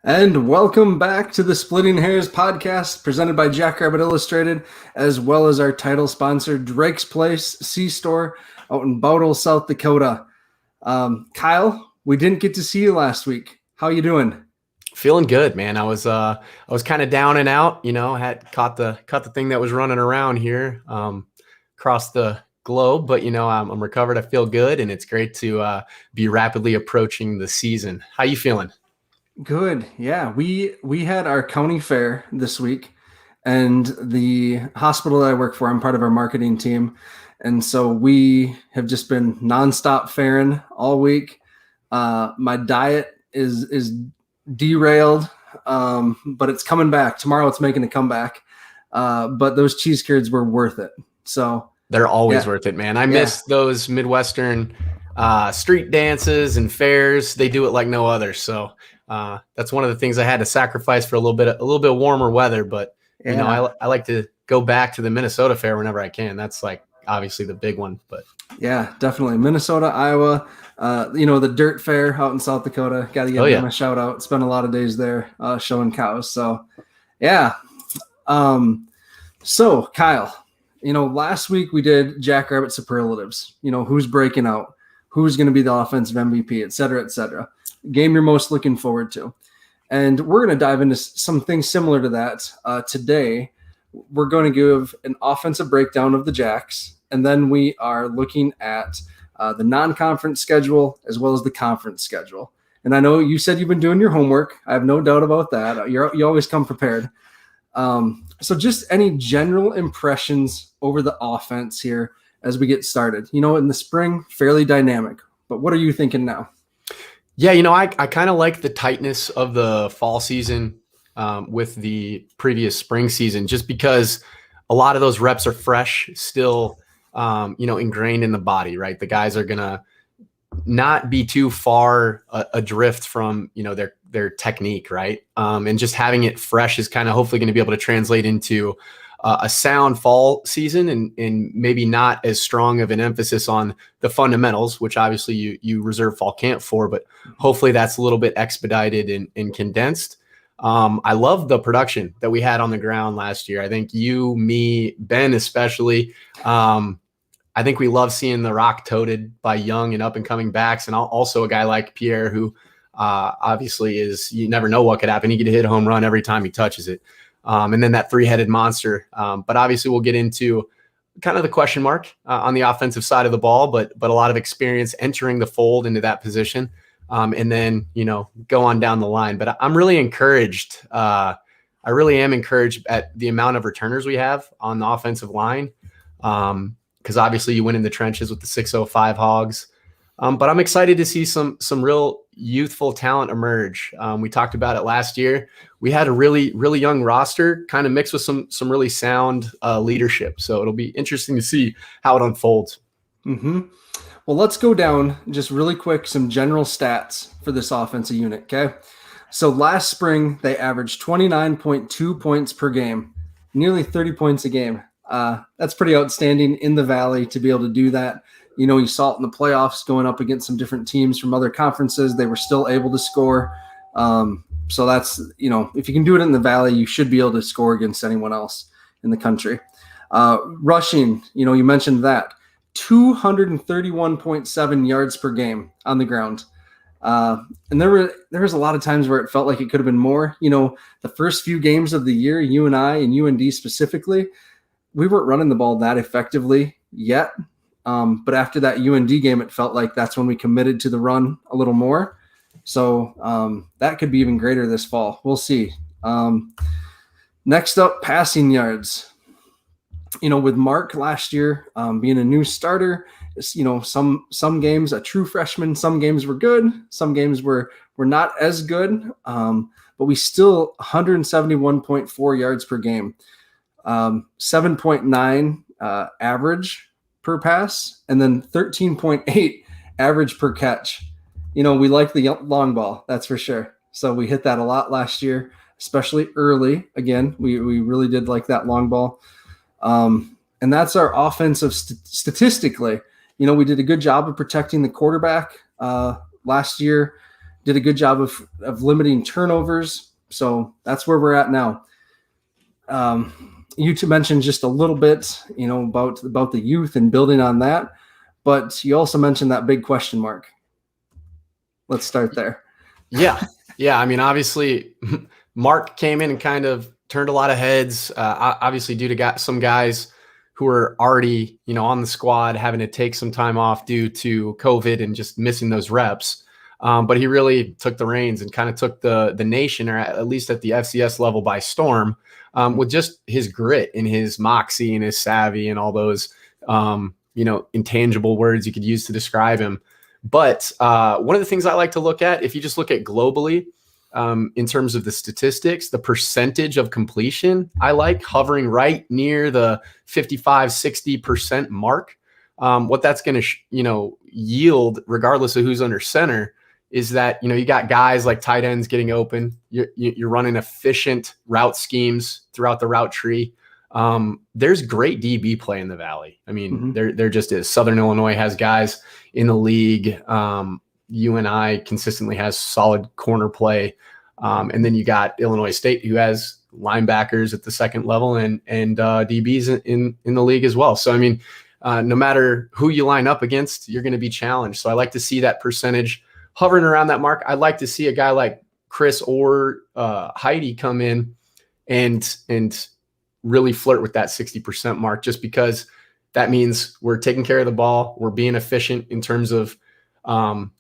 And welcome back to the Splitting Hares podcast presented by Jackrabbit Illustrated, as well as our title sponsor, Drake's Place C-Store out in Bowdle, South Dakota. Kyle, we didn't get to see you last week. How you doing? Feeling good, man. I was kind of down and out, had caught the thing that was running around here across the globe, but I'm recovered. I feel good, and it's great to be rapidly approaching the season. How you feeling? Good. Yeah, we had our county fair this week, and the hospital that I work for, I'm part of our marketing team, and so we have just been nonstop fairing all week. My diet is derailed, but it's coming back. Tomorrow it's making a comeback. But those cheese curds were worth it. So they're always worth it, man. I miss those Midwestern street dances and fairs. They do it like no other. So that's one of the things I had to sacrifice for a little bit warmer weather. But I like to go back to the Minnesota fair whenever I can. That's like obviously the big one. But yeah, definitely Minnesota, Iowa. The dirt fair out in South Dakota. Got to give them a shout out. Spent a lot of days there showing cows. So yeah. So Kyle, last week we did Jackrabbit superlatives. Who's breaking out, who's going to be the offensive MVP, et cetera, et cetera. Game you're most looking forward to. And we're going to dive into some things similar to that. Today, we're going to give an offensive breakdown of the Jacks, and then we are looking at the non-conference schedule as well as the conference schedule. And I know you said you've been doing your homework. I have no doubt about that. You always come prepared. So just any general impressions over the offense here as we get started. In the spring, fairly dynamic. But what are you thinking now? Yeah, I kind of like the tightness of the fall season with the previous spring season, just because a lot of those reps are fresh, still, ingrained in the body, right? The guys are going to not be too far adrift from, their technique, right? And just having it fresh is kind of hopefully going to be able to translate into a sound fall season and maybe not as strong of an emphasis on the fundamentals, which obviously you reserve fall camp for, but hopefully that's a little bit expedited and condensed. I love the production that we had on the ground last year. I think you, me, Ben, especially, I think we love seeing the rock toted by young and up and coming backs. And also a guy like Pierre, who obviously you never know what could happen. He could hit a home run every time he touches it. And then that three-headed monster. But obviously we'll get into kind of the question mark on the offensive side of the ball, but a lot of experience entering the fold into that position. And then, go on down the line. But I'm really encouraged. I really am encouraged at the amount of returners we have on the offensive line. Because obviously you went in the trenches with the 605 Hogs. But I'm excited to see some real youthful talent emerge. We talked about it last year. We had a really, really young roster kind of mixed with some really sound leadership. So it'll be interesting to see how it unfolds. Mm-hmm. Well, let's go down just really quick, some general stats for this offensive unit, okay? So last spring, they averaged 29.2 points per game, nearly 30 points a game. That's pretty outstanding in the Valley to be able to do that. You saw it in the playoffs going up against some different teams from other conferences. They were still able to score. So that's, if you can do it in the Valley, you should be able to score against anyone else in the country. Rushing, you mentioned that. 231.7 yards per game on the ground. And there was a lot of times where it felt like it could have been more. The first few games of the year, you and I and UND specifically, we weren't running the ball that effectively yet. But after that UND game, it felt like that's when we committed to the run a little more. So that could be even greater this fall. We'll see. Next up, passing yards. With Mark last year being a new starter, some games a true freshman, some games were good, some games were not as good, but we still 171.4 yards per game, 7.9 average per pass, and then 13.8 average per catch. We like the long ball, that's for sure. So we hit that a lot last year, especially early. Again, we really did like that long ball. And that's our offensive statistically. We did a good job of protecting the quarterback last year. did a good job of limiting turnovers. So that's where we're at now. You two mentioned just a little bit, about the youth and building on that, but you also mentioned that big question mark. Let's start there. Yeah. I mean, obviously, Mark came in and kind of turned a lot of heads, obviously due to some guys who were already, on the squad having to take some time off due to COVID and just missing those reps. But he really took the reins and kind of took the nation, or at least at the FCS level, by storm, with just his grit and his moxie and his savvy and all those, intangible words you could use to describe him. But one of the things I like to look at, if you just look at globally, in terms of the statistics, the percentage of completion, I like hovering right near the 55-60% mark. What that's going to, yield, regardless of who's under center, is that, you got guys like tight ends getting open. You're running efficient route schemes throughout the route tree. There's great DB play in the Valley. I mean, there just is. Southern Illinois has guys in the league. UNI consistently has solid corner play. And then you got Illinois State, who has linebackers at the second level and DBs in the league as well. So, I mean, no matter who you line up against, you're going to be challenged. So I like to see that percentage hovering around that mark. I'd like to see a guy like Chris or Heidi come in and really flirt with that 60% mark, just because that means we're taking care of the ball. We're being efficient in terms of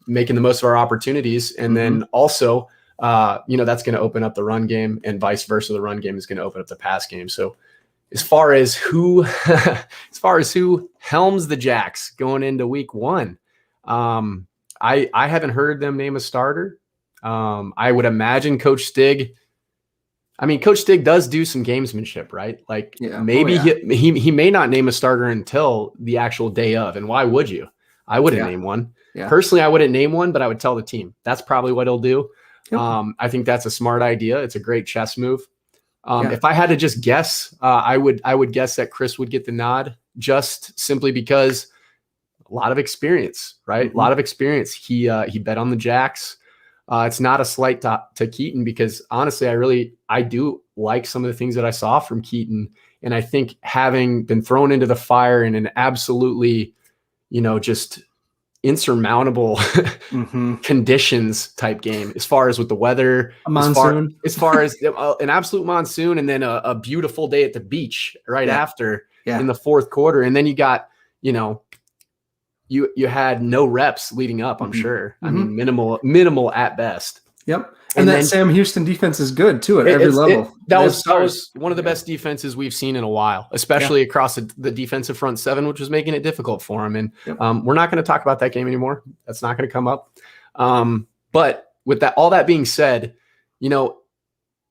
making the most of our opportunities. And then also, that's going to open up the run game, and vice versa. The run game is going to open up the pass game. So as far as who helms the Jacks going into week 1, I haven't heard them name a starter. I would imagine Coach Stig does do some gamesmanship, right? Like maybe he may not name a starter until the actual day of. And why would you? I wouldn't name one. Yeah. Personally, I wouldn't name one, but I would tell the team. That's probably what he'll do. Yep. I think that's a smart idea. It's a great chess move. If I had to just guess, I would guess that Chris would get the nod, just simply because a lot of experience, right? A lot of experience. He bet on the Jacks. It's not a slight to Keaton, because honestly, I do like some of the things that I saw from Keaton. And I think having been thrown into the fire in an absolutely, just insurmountable conditions type game, as far as with the weather, as far as an absolute monsoon, and then a beautiful day at the beach after in the fourth quarter. And then you got, you had no reps leading up, I'm sure. I mean, minimal at best. Yep. And that Sam Houston defense is good too at every level. That was one of the best defenses we've seen in a while, especially across the defensive front seven, which was making it difficult for him. And we're not going to talk about that game anymore. That's not going to come up. But with all that being said,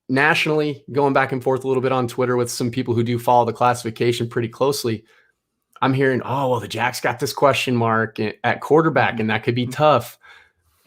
nationally, going back and forth a little bit on Twitter with some people who do follow the classification pretty closely, I'm hearing, the Jacks got this question mark at quarterback, and that could be tough.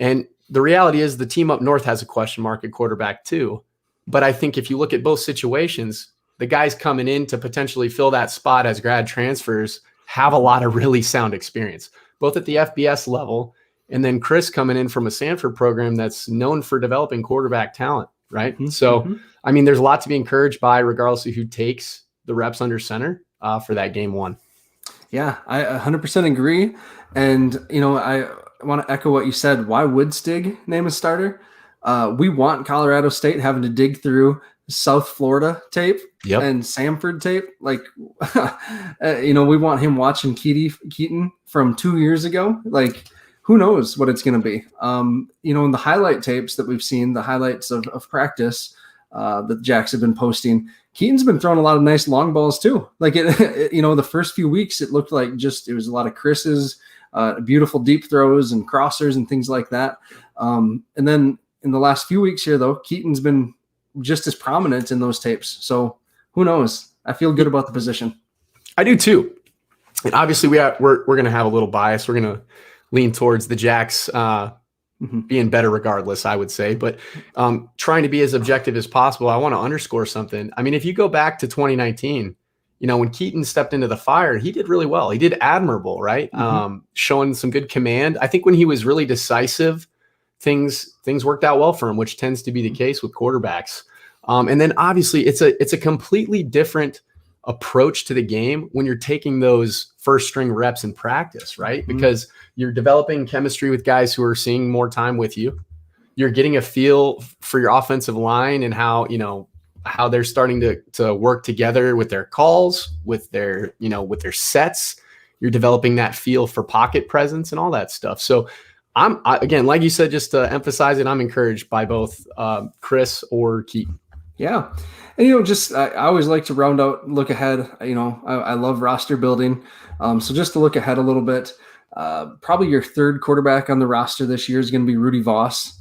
And the reality is the team up north has a question mark at quarterback too. But I think if you look at both situations, the guys coming in to potentially fill that spot as grad transfers have a lot of really sound experience, both at the FBS level, and then Chris coming in from a Sanford program that's known for developing quarterback talent, right? So, I mean, there's a lot to be encouraged by, regardless of who takes the reps under center for that game 1. Yeah, I 100% agree. And, I want to echo what you said. Why would Stig name a starter? We want Colorado State having to dig through South Florida tape and Samford tape. Like, we want him watching Keaton from 2 years ago. Like, who knows what it's going to be? In the highlight tapes that we've seen, the highlights of practice that the Jacks have been posting, Keaton's been throwing a lot of nice long balls too. Like, the first few weeks, it looked like it was a lot of Chris's, beautiful deep throws and crossers and things like that. And then in the last few weeks here, though, Keaton's been just as prominent in those tapes. So who knows? I feel good about the position. I do too. And obviously we're going to have a little bias. We're going to lean towards the Jacks being better regardless, I would say. But trying to be as objective as possible, I want to underscore something. I mean, if you go back to 2019, when Keaton stepped into the fire, he did really well. He did admirable, right? Showing some good command. I think when he was really decisive things worked out well for him, which tends to be the case with quarterbacks. And then obviously it's a completely different approach to the game when you're taking those first string reps in practice, right? Because you're developing chemistry with guys who are seeing more time with you. You're getting a feel for your offensive line and how they're starting to work together with their calls, with their sets. You're developing that feel for pocket presence and all that stuff. So again, like you said, just to emphasize it, I'm encouraged by both Chris or Keaton. Yeah. And, I always like to round out, look ahead. I love roster building. So just to look ahead a little bit, probably your third quarterback on the roster this year is going to be Rudy Voss,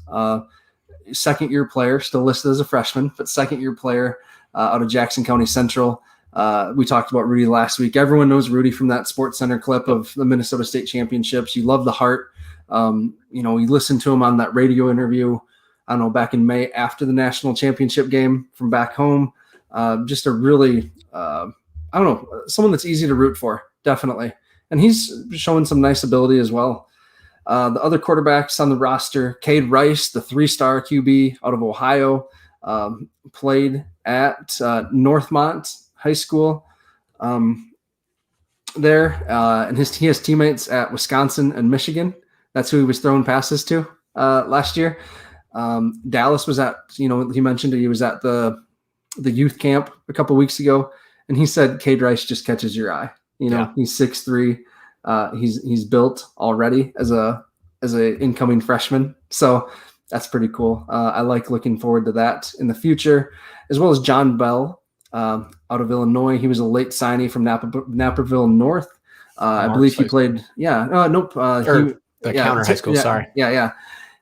second-year player, still listed as a freshman, but second-year player out of Jackson County Central. We talked about Rudy last week. Everyone knows Rudy from that Sports Center clip of the Minnesota State Championships. You love the heart. You listen to him on that radio interview, I don't know, back in May after the national championship game from back home. Just a really, someone that's easy to root for, definitely. And he's showing some nice ability as well. The other quarterbacks on the roster, Cade Rice, the 3-star QB out of Ohio, played at Northmont High School there. And he has teammates at Wisconsin and Michigan. That's who he was throwing passes to last year. Dallas was at, he mentioned he was at the youth camp a couple weeks ago, and he said Cade Rice just catches your eye. He's 6'3". He's built already as a incoming freshman. So that's pretty cool. I like looking forward to that in the future, as well as John Bell out of Illinois. He was a late signee from Naperville North. I believe he played. Counter high school. Sorry. Yeah.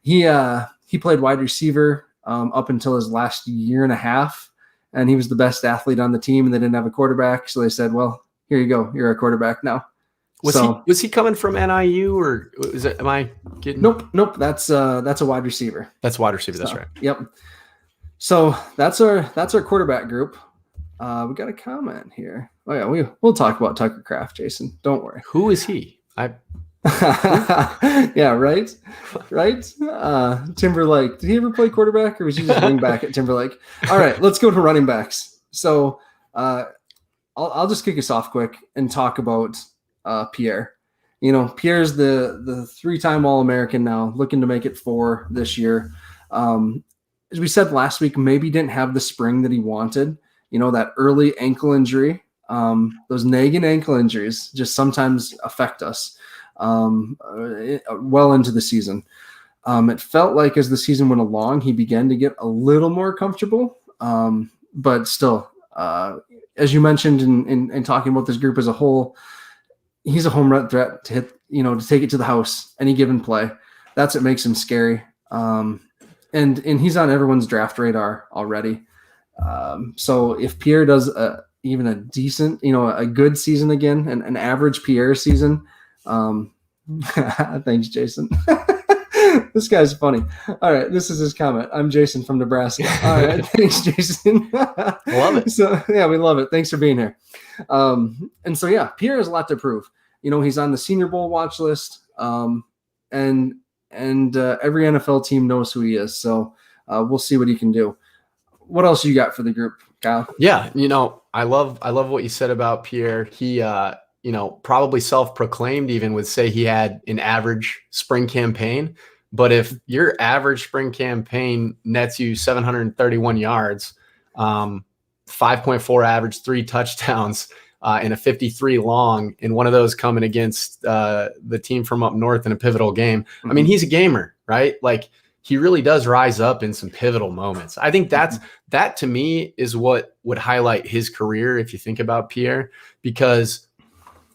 He played wide receiver up until his last year and a half, and he was the best athlete on the team, and they didn't have a quarterback. So they said, well, here you go. You're a quarterback now. Was he coming from NIU, or am I getting? Nope. That's a wide receiver. That's wide receiver. That's right. Yep. So that's our quarterback group. We got a comment here. Oh yeah, we'll talk about Tucker Kraft, Jason. Don't worry. Who is he? Yeah, right. Timberlake. Did he ever play quarterback, or was he just wing back at Timberlake? All right, let's go to running backs. So I'll just kick us off quick and talk about Pierre. Pierre's the 3-time All-American now, looking to make it 4 this year. As we said last week, maybe didn't have the spring that he wanted. That early ankle injury, those nagging ankle injuries just sometimes affect us well into the season. It felt like as the season went along, he began to get a little more comfortable, but still, as you mentioned in talking about this group as a whole, he's a home run threat to hit, to take it to the house any given play. That's what makes him scary. And he's on everyone's draft radar already. So if Pierre does even a decent, a good season again, an average Pierre season, thanks, Jason. This guy's funny. All right, this is his comment. I'm Jason from Nebraska. All right, thanks, Jason. Love it. So yeah, we love it. Thanks for being here. And so yeah, Pierre has a lot to prove. He's on the Senior Bowl watch list, and every NFL team knows who he is. So we'll see what he can do. What else you got for the group, Kyle? Yeah, I love what you said about Pierre. He probably self-proclaimed even would say he had an average spring campaign. But if your average spring campaign nets you 731 yards, 5.4 average, 3 touchdowns, and a 53 long, and one of those coming against the team from up north in a pivotal game. Mm-hmm. I mean, he's a gamer, right? Like, he really does rise up in some pivotal moments. I think that to me is what would highlight his career if you think about Pierre, because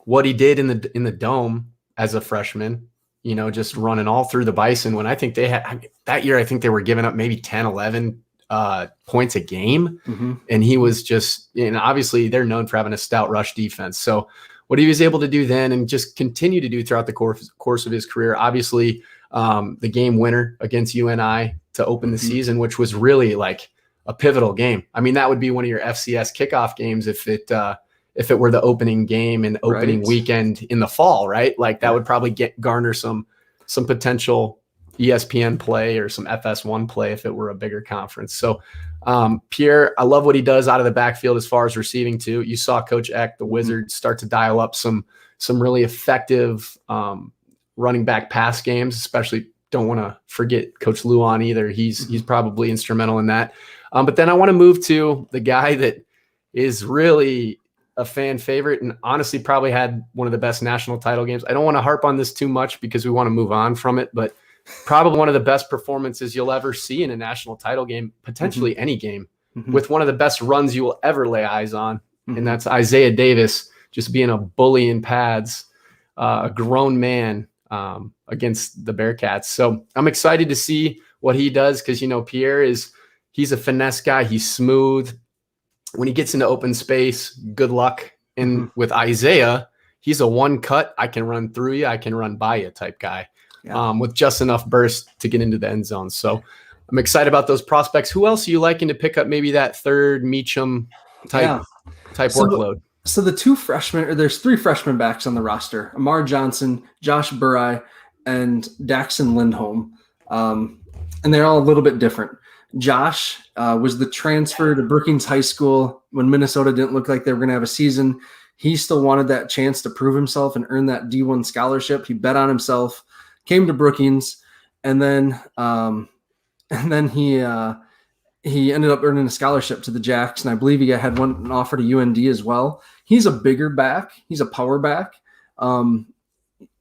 what he did in the Dome as a freshman, just running all through the Bison, when I think they had that year, I think they were giving up maybe 10, 11 points a game. Mm-hmm. And he was just, obviously they're known for having a stout rush defense. So what he was able to do then and just continue to do throughout the course of his career, obviously the game winner against UNI to open the season, which was really like a pivotal game. I mean, that would be one of your FCS kickoff games if it were the opening game and opening weekend in the fall, right? Like that would probably garner some potential ESPN play or some FS1 play if it were a bigger conference. So Pierre, I love what he does out of the backfield as far as receiving too. You saw Coach Eck, the Wizards, start to dial up some really effective running back pass games, especially don't want to forget Coach Luan either. He's probably instrumental in that. But then I want to move to the guy that is really a fan favorite and honestly probably had one of the best national title games. I don't want to harp on this too much because we want to move on from it, but probably one of the best performances you'll ever see in a national title game, potentially any game, with one of the best runs you will ever lay eyes on. And that's Isaiah Davis just being a bully in pads, a grown man against the Bearcats. So I'm excited to see what he does because, Pierre he's a finesse guy. He's smooth. When he gets into open space, good luck. And with Isaiah, he's a one cut. I can run through you. I can run by you type guy with just enough burst to get into the end zone. So I'm excited about those prospects. Who else are you liking to pick up maybe that third Meacham type workload? So the two freshmen, or there's three freshman backs on the roster: Amar Johnson, Josh Burai, and Daxon Lindholm. And they're all a little bit different. Josh was the transfer to Brookings High School when Minnesota didn't look like they were going to have a season. He still wanted that chance to prove himself and earn that D1 scholarship. He bet on himself, came to Brookings, and then he ended up earning a scholarship to the Jacks, and I believe he had an offer to UND as well. He's a bigger back. He's a power back. And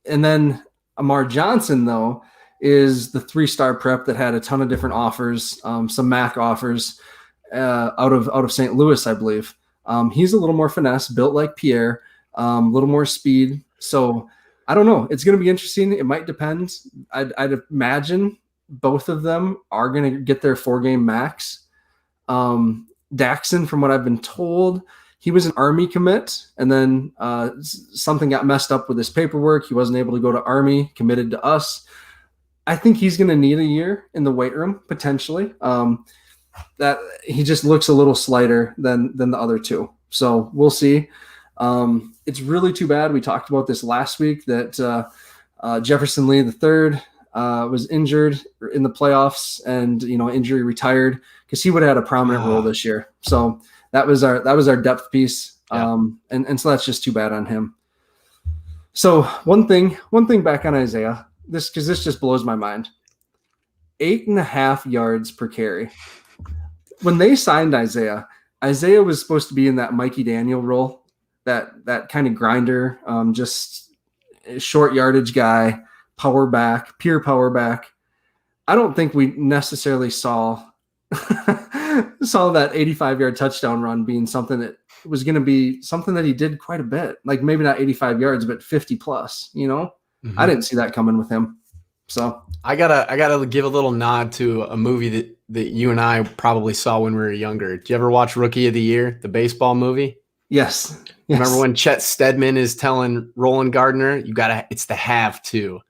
then Amar Johnson, though, is the 3-star prep that had a ton of different offers, some MAC offers out of St. Louis, I believe. He's a little more finesse, built like Pierre, a little more speed. So I don't know. It's going to be interesting. It might depend. I'd imagine both of them are going to get their 4-game max. Daxon, from what I've been told, he was an Army commit, and then something got messed up with his paperwork. He wasn't able to go to Army, committed to us. I think he's going to need a year in the weight room, potentially. That he just looks a little slighter than the other two. So we'll see. It's really too bad. We talked about this last week that Jefferson Lee III was injured in the playoffs and, injury retired because he would have had a prominent role this year. So that was our depth piece. And so that's just too bad on him. So one thing back on Isaiah, this just blows my mind. 8.5 yards per carry. When they signed Isaiah was supposed to be in that Mikey Daniel role, that kind of grinder, just short yardage guy, pure power back. I don't think we necessarily saw that 85-yard touchdown run being something that was going to be something that he did quite a bit. Like maybe not 85 yards, but 50 plus, I didn't see that coming with him. So I gotta give a little nod to a movie that you and I probably saw when we were younger. Did you ever watch Rookie of the Year, the baseball movie? Yes. Remember when Chet Steadman is telling Roland Gardner, it's the have to.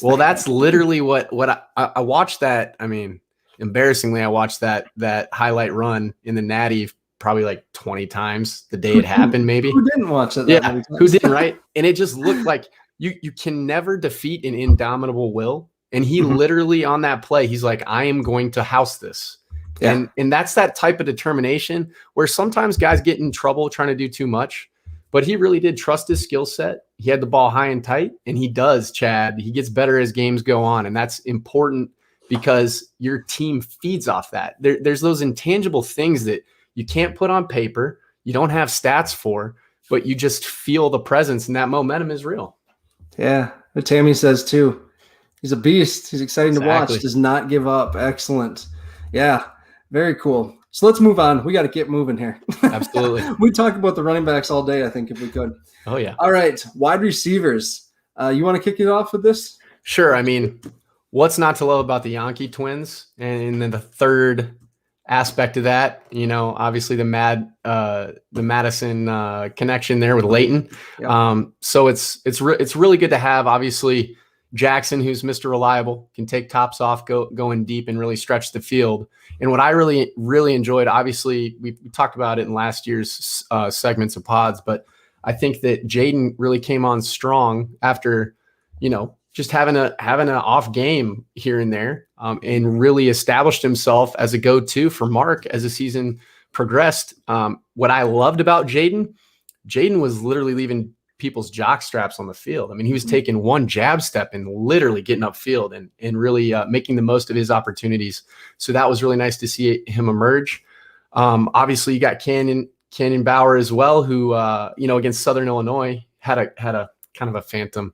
Well, that's literally what I watched that. I mean, embarrassingly, I watched that highlight run in the Natty probably like 20 times the day it happened, maybe. Who didn't watch it? Yeah, who didn't, right? And it just looked like you can never defeat an indomitable will. And he literally on that play, he's like, I am going to house this. Yeah. And that's that type of determination where sometimes guys get in trouble trying to do too much, but he really did trust his skill set. He had the ball high and tight, and he does, Chad. He gets better as games go on. And that's important because your team feeds off that. There's those intangible things that you can't put on paper. You don't have stats for, but you just feel the presence, and that momentum is real. Yeah. But Tammy says too, he's a beast. He's exciting to watch. Does not give up. Excellent. Yeah. Very cool. So let's move on. We got to get moving here. Absolutely. We talk about the running backs all day, I think, if we could. Oh, yeah. All right. Wide receivers. You want to kick it off with this? Sure. I mean, what's not to love about the Yankee twins? And then the third aspect of that, obviously the Madison connection there with Leighton. Yep. So it's really good to have, obviously, Jackson, who's Mr. Reliable, can take tops off, going deep and really stretch the field. And what I really, really enjoyed, obviously, we talked about it in last year's segments of pods, but I think that Jaden really came on strong after, just having an off game here and there, and really established himself as a go-to for Mark as the season progressed. What I loved about Jaden was literally leaving people's jock straps on the field. I mean, he was taking one jab step and literally getting upfield and really making the most of his opportunities. So that was really nice to see him emerge. Obviously, you got Canyon Bauer as well, who against Southern Illinois had a kind of a phantom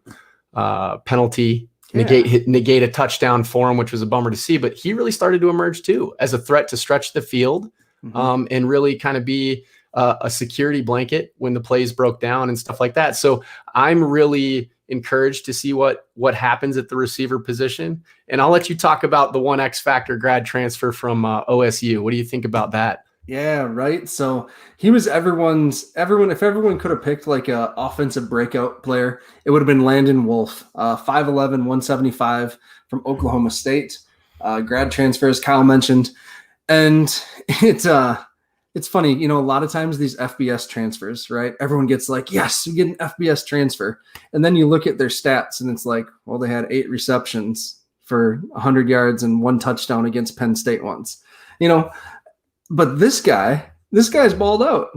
penalty, negate a touchdown for him, which was a bummer to see. But he really started to emerge too as a threat to stretch the field, and really kind of be a security blanket when the plays broke down and stuff like that. So I'm really encouraged to see what happens at the receiver position. And I'll let you talk about the one X factor grad transfer from OSU. What do you think about that? Yeah, right. So he was everyone. If everyone could have picked like a offensive breakout player, it would have been Landon Wolf, 5'11", 175 from Oklahoma State, grad transfer, as Kyle mentioned. And it's funny, a lot of times these FBS transfers, right? Everyone gets like, yes, you get an FBS transfer. And then you look at their stats and it's like, well, they had 8 receptions for 100 yards and 1 touchdown against Penn State once, But this guy's balled out.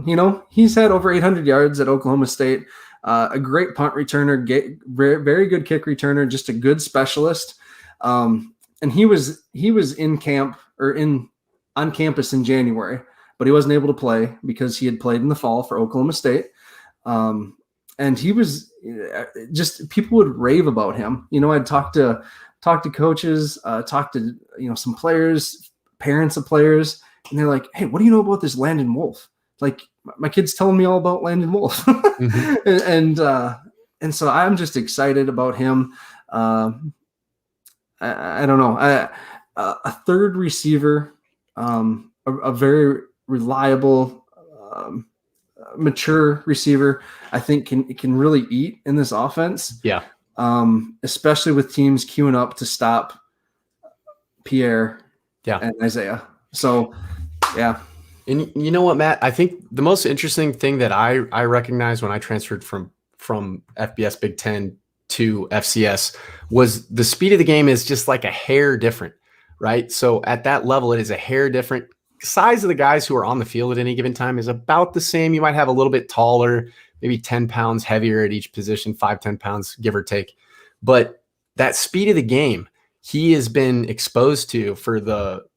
He's had over 800 yards at Oklahoma State, a great punt returner, very good kick returner, just a good specialist. And he was in camp or on campus in January, but he wasn't able to play because he had played in the fall for Oklahoma State. And he was just, people would rave about him. I'd talk to coaches, talk to some players, parents of players. And they're like, hey, what do you know about this Landon Wolf? Like, my kid's telling me all about Landon Wolf. Mm-hmm. And so I'm just excited about him. I don't know. A third receiver, a very reliable, mature receiver, I think can really eat in this offense. Yeah. Especially with teams queuing up to stop Pierre and Isaiah. So, yeah. And you know what, Matt? I think the most interesting thing that I recognized when I transferred from FBS Big Ten to FCS was the speed of the game is just like a hair different, right? So at that level, it is a hair different. Size of the guys who are on the field at any given time is about the same. You might have a little bit taller, maybe 10 pounds heavier at each position, 5-10 pounds, give or take. But that speed of the game, he has been exposed to for the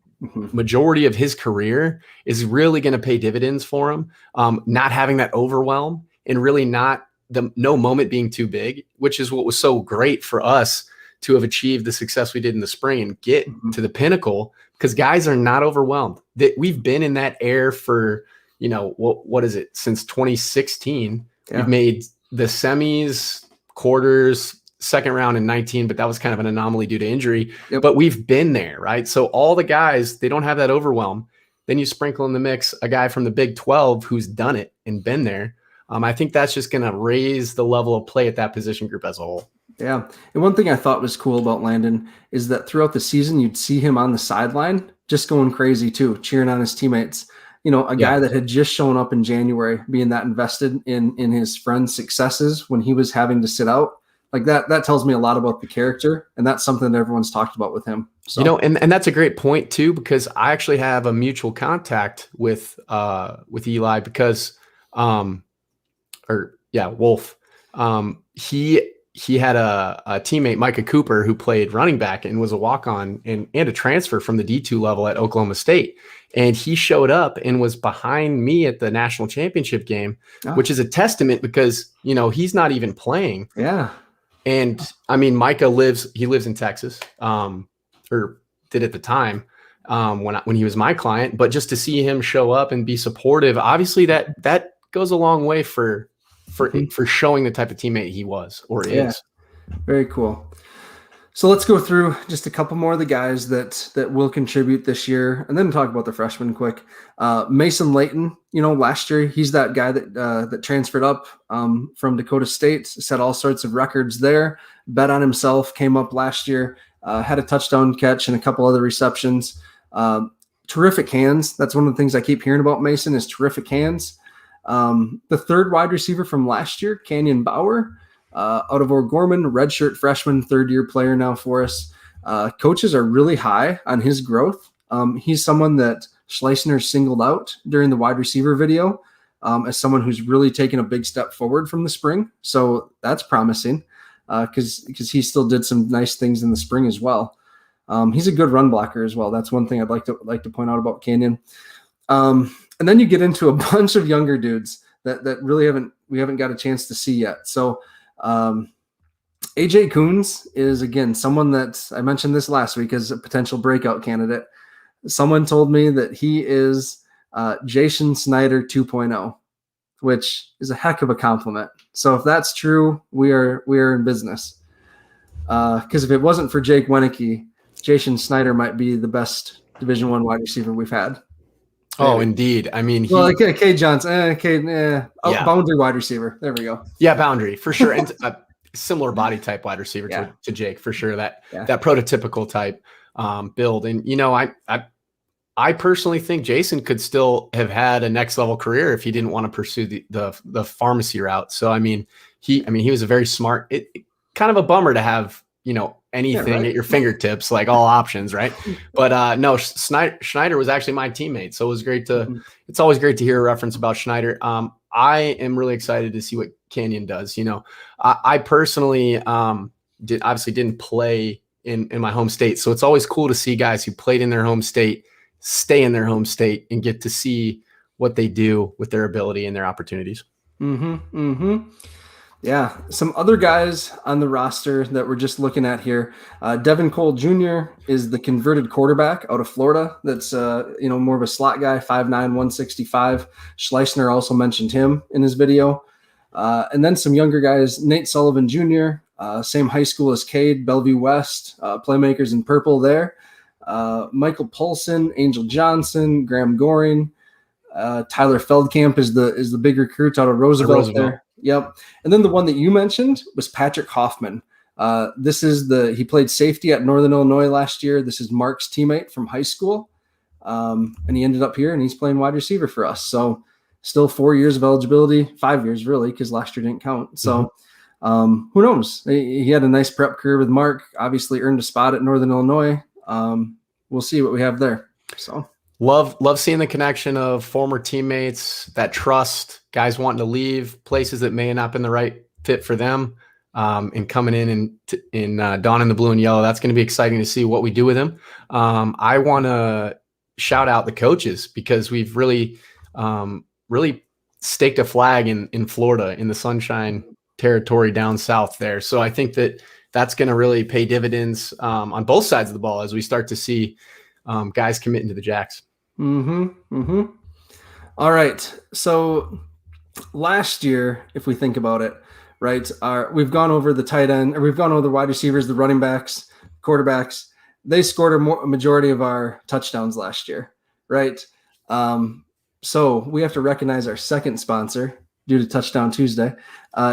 majority of his career is really going to pay dividends for him. Not having that overwhelm and really no moment being too big, which is what was so great for us to have achieved the success we did in the spring and get to the pinnacle, because guys are not overwhelmed. That we've been in that air for, what is it? Since 2016, we've made the semis, quarters, second round in 19, but that was kind of an anomaly due to injury. Yep. But we've been there, right? So all the guys, they don't have that overwhelm. Then you sprinkle in the mix a guy from the Big 12 who's done it and been there. I think that's just going to raise the level of play at that position group as a whole. Yeah. And one thing I thought was cool about Landon is that throughout the season, you'd see him on the sideline just going crazy too, cheering on his teammates. A guy that had just shown up in January, being that invested in his friend's successes when he was having to sit out. Like that tells me a lot about the character, and that's something that everyone's talked about with him. So. And that's a great point too, because I actually have a mutual contact with Eli because, Wolf. He had a teammate, Micah Cooper, who played running back and was a walk-on and a transfer from the D2 level at Oklahoma State. And he showed up and was behind me at the national championship game, which is a testament because, he's not even playing. Yeah. And I mean, Micah lives in Texas, or did at the time, when he was my client, but just to see him show up and be supportive, obviously that goes a long way for showing the type of teammate he was or is. Very cool. So let's go through just a couple more of the guys that will contribute this year, and then talk about the freshmen quick. Mason Layton, last year he's that guy that transferred up from Dakota State, set all sorts of records there. Bet on himself, came up last year, had a touchdown catch and a couple other receptions. Terrific hands. That's one of the things I keep hearing about Mason is terrific hands. The third wide receiver from last year, Canyon Bauer. Out of O'Gorman, redshirt freshman, third-year player now for us. Coaches are really high on his growth. He's someone that Schleissner singled out during the wide receiver video as someone who's really taken a big step forward from the spring. So that's promising because he still did some nice things in the spring as well. He's a good run blocker as well. That's one thing I'd like to point out about Canyon. And then you get into a bunch of younger dudes that really we haven't got a chance to see yet. So AJ Coons is, again, someone that I mentioned this last week as a potential breakout candidate. Someone told me that he is Jason Snyder 2.0, which is a heck of a compliment. So if that's true, we are in business. Because if it wasn't for Jake Wenicky, Jason Snyder might be the best Division I wide receiver we've had. Oh, indeed. I mean, K Johnson, boundary wide receiver. There we go. Yeah, boundary for sure, and a similar body type wide receiver to Jake for sure. That prototypical type build, and I personally think Jason could still have had a next level career if he didn't want to pursue the pharmacy route. So I mean, he was a very smart. Kind of a bummer to have anything at your fingertips, like all options, right? But no, Schneider was actually my teammate, so it was great to. It's always great to hear a reference about Schneider. I am really excited to see what Canyon does. I personally didn't play in my home state, so it's always cool to see guys who played in their home state stay in their home state and get to see what they do with their ability and their opportunities. Yeah, some other guys on the roster that we're just looking at here. Devin Cole Jr. is the converted quarterback out of Florida. That's more of a slot guy, 5'9", 165. Schleissner also mentioned him in his video. And then some younger guys, Nate Sullivan Jr., same high school as Cade, Bellevue West, playmakers in purple there. Michael Polson, Angel Johnson, Graham Goring. Tyler Feldkamp is the big recruit out of Roosevelt there. Yep. And then the one that you mentioned was Patrick Hoffman. He played safety at Northern Illinois last year. This is Mark's teammate from high school. And he ended up here and he's playing wide receiver for us. So still 4 years of eligibility, 5 years really, because last year didn't count. So who knows? He had a nice prep career with Mark, obviously earned a spot at Northern Illinois. We'll see what we have there. So love seeing the connection of former teammates, that trust, guys wanting to leave places that may have not been the right fit for them, and coming in and donning the blue and yellow. That's going to be exciting to see what we do with him. I want to shout out the coaches because we've really staked a flag in Florida, in the Sunshine Territory down south there. So I think that's going to really pay dividends on both sides of the ball as we start to see guys committing to the Jacks. All right. So last year, if we think about it, right, we've gone over the tight end, or we've gone over the wide receivers, the running backs, quarterbacks. They scored a majority of our touchdowns last year, right? So we have to recognize our second sponsor due to Touchdown Tuesday,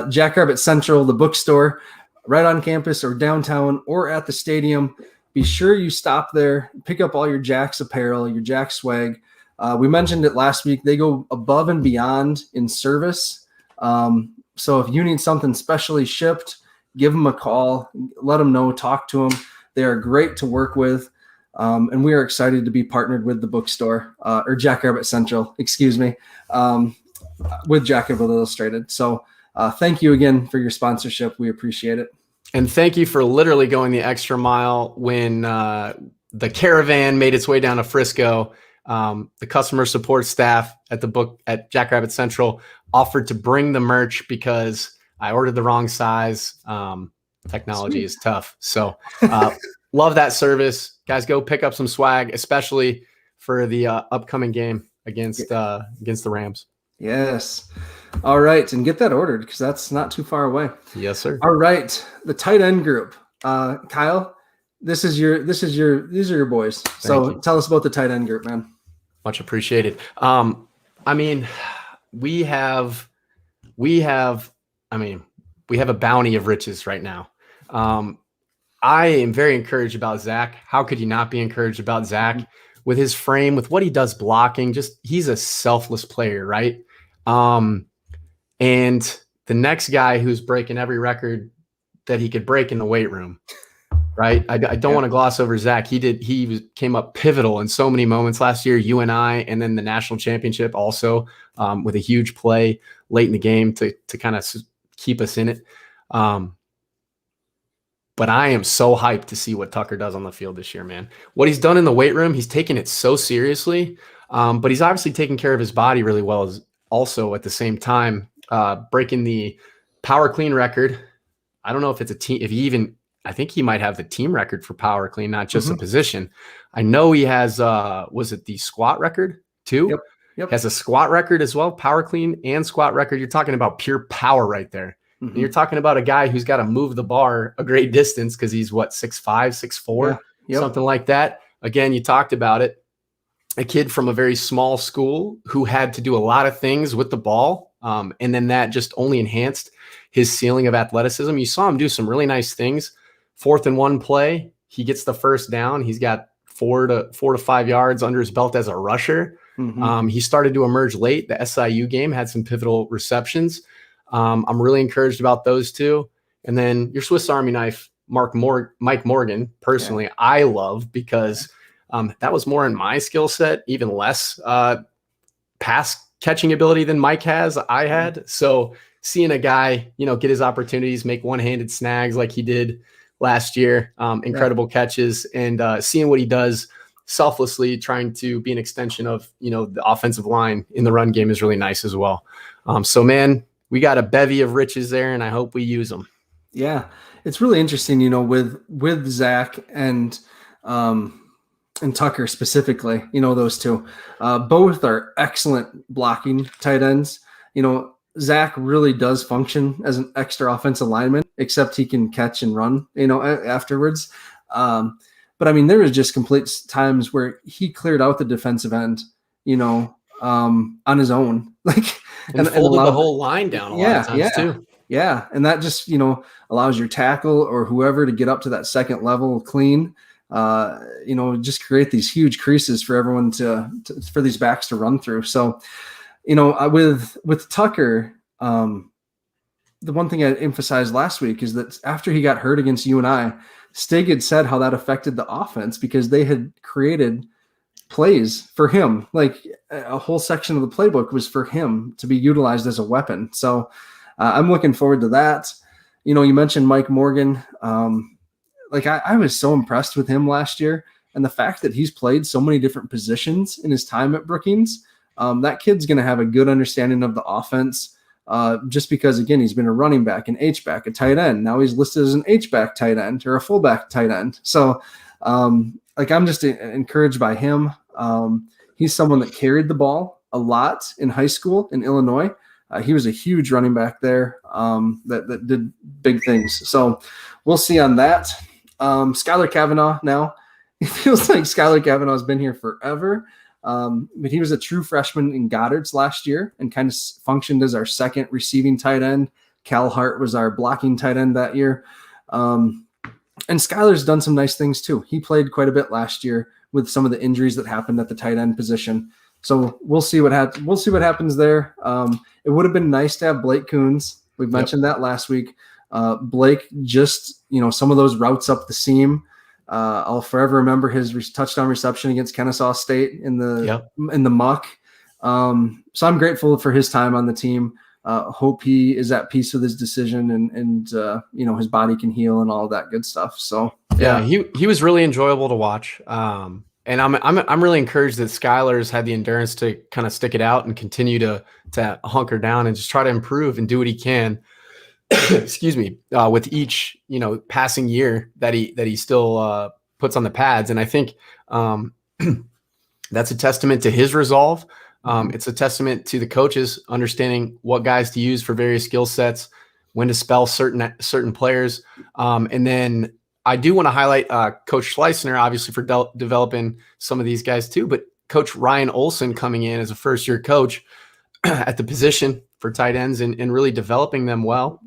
Jackrabbit Central, the bookstore, right on campus or downtown or at the stadium. Be sure you stop there, pick up all your Jacks apparel, your Jack swag. We mentioned it last week. They go above and beyond in service. So if you need something specially shipped, give them a call, let them know, talk to them. They are great to work with. And we are excited to be partnered with the bookstore, or Jackrabbit Central, with Jackrabbit Illustrated. So thank you again for your sponsorship. We appreciate it. And thank you for literally going the extra mile when the caravan made its way down to Frisco. The customer support staff at Jackrabbit Central offered to bring the merch because I ordered the wrong size. Technology is tough. So love that service. Guys, go pick up some swag, especially for the upcoming game against the Rams. Yes. All right. And get that ordered because that's not too far away. Yes, sir. All right. The tight end group. Kyle, these are your boys. So tell us about the tight end group, man. Much appreciated. I mean, we have a bounty of riches right now. I am very encouraged about Zach. How could you not be encouraged about Zach with his frame, with what he does blocking? Just, he's a selfless player, right? And the next guy who's breaking every record that he could break in the weight room. Right. I don't want to gloss over Zach. Came up pivotal in so many moments last year, UNI, and then the national championship also, with a huge play late in the game to kind of keep us in it. But I am so hyped to see what Tucker does on the field this year, man. What he's done in the weight room, he's taken it so seriously, but he's obviously taking care of his body really well, as also at the same time, breaking the power clean record. I don't know if it's a team, I think he might have the team record for power clean, not just a position. I know he has, was it the squat record too? Yep. Has a squat record as well, power clean and squat record. You're talking about pure power right there. And you're talking about a guy who's got to move the bar a great distance because he's 6'5", 6'4", something like that. Again, you talked about it. A kid from a very small school who had to do a lot of things with the ball. And then that just only enhanced his ceiling of athleticism. You saw him do some really nice things. 4th and 1 play, he gets the first down. He's got 4 to 5 yards under his belt as a rusher. He started to emerge late. The SIU game had some pivotal receptions. I'm really encouraged about those two. And then your Swiss Army knife, Mike Morgan, personally, I love because that was more in my skill set, even less pass catching ability than Mike I had. So seeing a guy, get his opportunities, make one-handed snags like he did last year, incredible catches, and seeing what he does selflessly, trying to be an extension of, the offensive line in the run game is really nice as well. So man, we got a bevy of riches there, and I hope we use them. Yeah. It's really interesting, with Zach and Tucker specifically, those two, both are excellent blocking tight ends. Zach really does function as an extra offensive lineman, except he can catch and run, afterwards. But I mean, there was just complete times where he cleared out the defensive end, on his own, and folded the whole line down a lot of times too. Yeah. And that just, allows your tackle or whoever to get up to that second level clean, just create these huge creases for everyone for these backs to run through. So, with Tucker, the one thing I emphasized last week is that after he got hurt against UNI, Stig had said how that affected the offense because they had created plays for him. Like a whole section of the playbook was for him to be utilized as a weapon. So I'm looking forward to that. You mentioned Mike Morgan. I was so impressed with him last year, and the fact that he's played so many different positions in his time at Brookings. That kid's going to have a good understanding of the offense just because, again, he's been a running back, an H-back, a tight end. Now he's listed as an H-back tight end or a fullback tight end. So, I'm just encouraged by him. He's someone that carried the ball a lot in high school in Illinois. He was a huge running back there that did big things. So we'll see on that. Skylar Cavanaugh now. It feels like Skylar Cavanaugh has been here forever. But he was a true freshman in Goddard's last year and kind of functioned as our second receiving tight end. Cal Hart was our blocking tight end that year. And Skylar's done some nice things too. He played quite a bit last year with some of the injuries that happened at the tight end position. So we'll see what happens there. It would have been nice to have Blake Coons. We mentioned that last week. Blake just, some of those routes up the seam. I'll forever remember his touchdown reception against Kennesaw State in the muck. So I'm grateful for his time on the team. Hope he is at peace with his decision and his body can heal and all of that good stuff. So yeah, he was really enjoyable to watch. And I'm really encouraged that Skylar's had the endurance to kind of stick it out and continue to hunker down and just try to improve and do what he can. Excuse me, with each, passing year that he still puts on the pads. And I think that's a testament to his resolve. It's a testament to the coaches understanding what guys to use for various skill sets, when to spell certain players. And then I do want to highlight Coach Schleisner, obviously, for developing some of these guys too, but Coach Ryan Olson coming in as a first-year coach at the position for tight ends and really developing them well.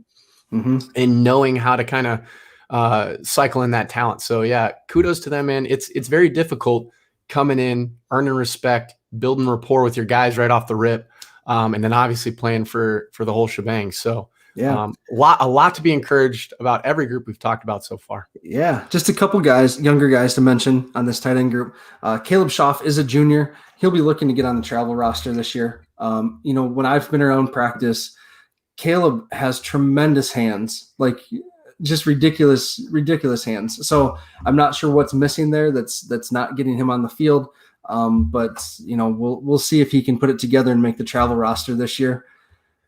And knowing how to kind of cycle in that talent. So yeah, kudos to them, man. It's very difficult coming in, earning respect, building rapport with your guys right off the rip, and then obviously playing for the whole shebang. So Yeah. A lot to be encouraged about every group we've talked about so far. Yeah, just a couple guys, younger guys to mention on this tight end group. Caleb Schaff is a junior. He'll be looking to get on the travel roster this year. When I've been around practice, Caleb has tremendous hands, like just ridiculous hands. So I'm not sure what's missing there. That's not getting him on the field. But we'll see if he can put it together and make the travel roster this year.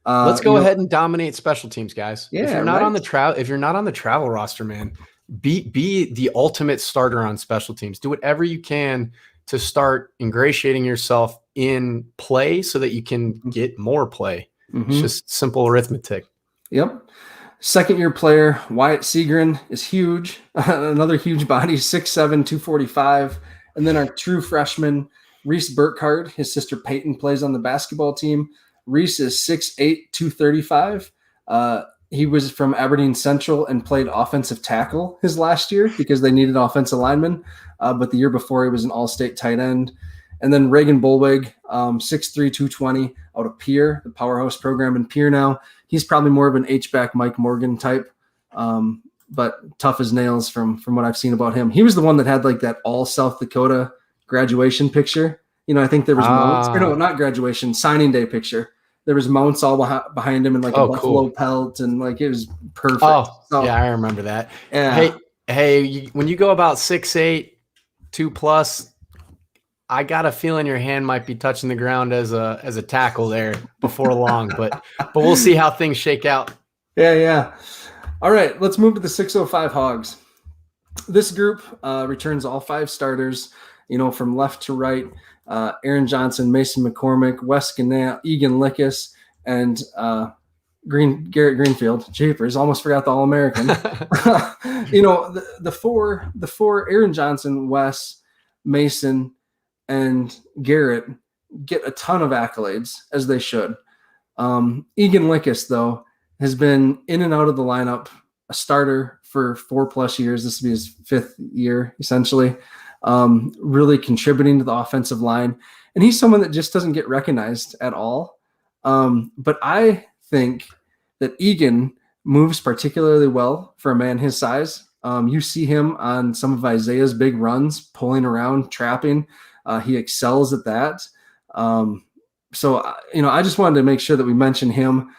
Let's go ahead and dominate special teams, guys. Yeah, if you're not on the travel roster, man, be the ultimate starter on special teams. Do whatever you can to start ingratiating yourself in play so that you can get more play. It's just simple arithmetic. Yep. Second-year player Wyatt Seagren is huge. Another huge body, 6'7", 245. And then our true freshman, Reese Burkhardt, his sister Peyton plays on the basketball team. Reese is 6'8", 235. He was from Aberdeen Central and played offensive tackle his last year because they needed offensive linemen. But the year before, he was an all-state tight end. And then Reagan Bolwig, 6'3", 220, out of Pierre, the powerhouse program in Pierre now. He's probably more of an H-back Mike Morgan type, but tough as nails from what I've seen about him. He was the one that had like that all South Dakota graduation picture. I think there was mounts, or no, not graduation, signing day picture. There was mounts all behind him and like a buffalo pelt, and like it was perfect. Yeah, I remember that. Yeah. Hey, when you go about 6'8", 2+, I got a feeling your hand might be touching the ground as a tackle there before long, but we'll see how things shake out. Yeah. All right, let's move to the 605 Hogs. This group returns all 5 starters, from left to right. Aaron Johnson, Mason McCormick, Wes Gannett, Egan Lickus, and Garrett Greenfield. Japers, almost forgot the All-American. The four Aaron Johnson, Wes, Mason, and Garrett get a ton of accolades, as they should. Egan Lickus, though, has been in and out of the lineup, a starter for 4+ years. This will be his 5th year, essentially. Really contributing to the offensive line. And he's someone that just doesn't get recognized at all. But I think that Egan moves particularly well for a man his size. You see him on some of Isaiah's big runs, pulling around, trapping. He excels at that. I just wanted to make sure that we mention him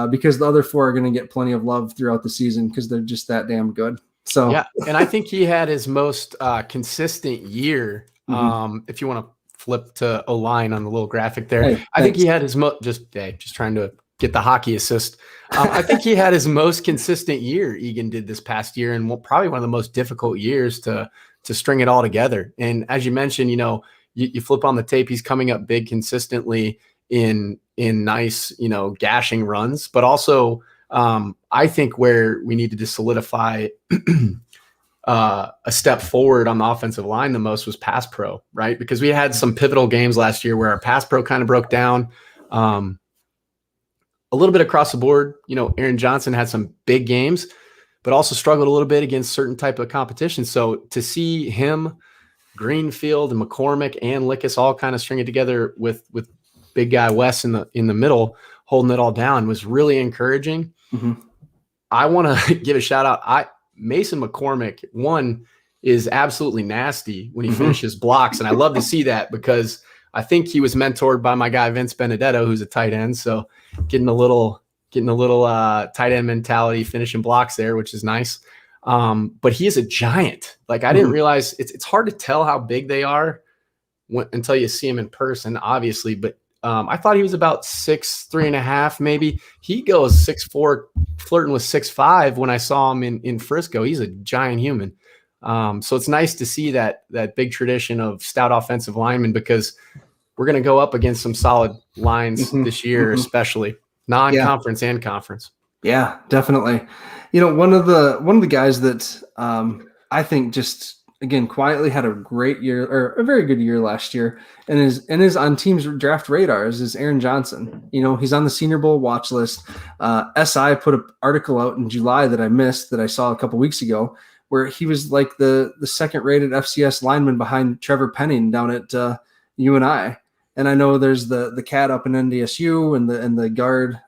because the other 4 are going to get plenty of love throughout the season because they're just that damn good. So yeah, and I think he had his most consistent year. If you want to flip to O-line on the little graphic there, I think he had his just trying to get the hockey assist. I think he had his most consistent year Egan did this past year, and probably one of the most difficult years to string it all together. And as you mentioned, you flip on the tape, he's coming up big consistently in nice, gashing runs, but also I think where we needed to solidify a step forward on the offensive line the most was pass pro, right? Because we had some pivotal games last year where our pass pro kind of broke down a little bit across the board. Aaron Johnson had some big games, but also struggled a little bit against certain type of competition. So to see him, Greenfield and McCormick and Lickus all kind of string it together with big guy Wes in the middle, holding it all down was really encouraging. I want to give a shout out. Mason McCormick, one, is absolutely nasty when he finishes blocks. And I love to see that because I think he was mentored by my guy, Vince Benedetto, who's a tight end. So getting a little tight end mentality, finishing blocks there, which is nice. But he is a giant. Like I didn't realize it's hard to tell how big they are until you see him in person, obviously. But I thought he was about 6'3.5", maybe. He goes 6'4", flirting with 6'5" when I saw him in Frisco. He's a giant human. So it's nice to see that big tradition of stout offensive linemen because we're going to go up against some solid lines this year, especially non-conference and conference. Yeah, definitely. One of the guys that I think just again quietly had a great year or a very good year last year and is on teams draft radars is Aaron Johnson. He's on the Senior Bowl watch list. SI put an article out in July that I missed that I saw a couple weeks ago where he was like the second rated FCS lineman behind Trevor Penning down at UNI. And I know there's the cat up in NDSU and the guard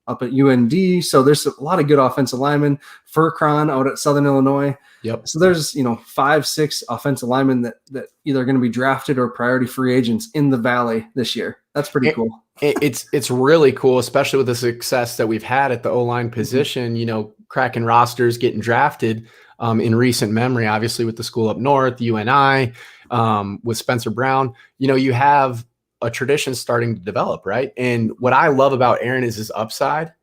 up at UND. So there's a lot of good offensive linemen. Furcron out at Southern Illinois. Yep. So there's 5-6 offensive linemen that either are going to be drafted or priority free agents in the Valley this year. That's pretty cool. It's really cool, especially with the success that we've had at the O-line position, cracking rosters, getting drafted in recent memory, obviously with the school up north, UNI, with Spencer Brown, you have a tradition starting to develop, right? And what I love about Aaron is his upside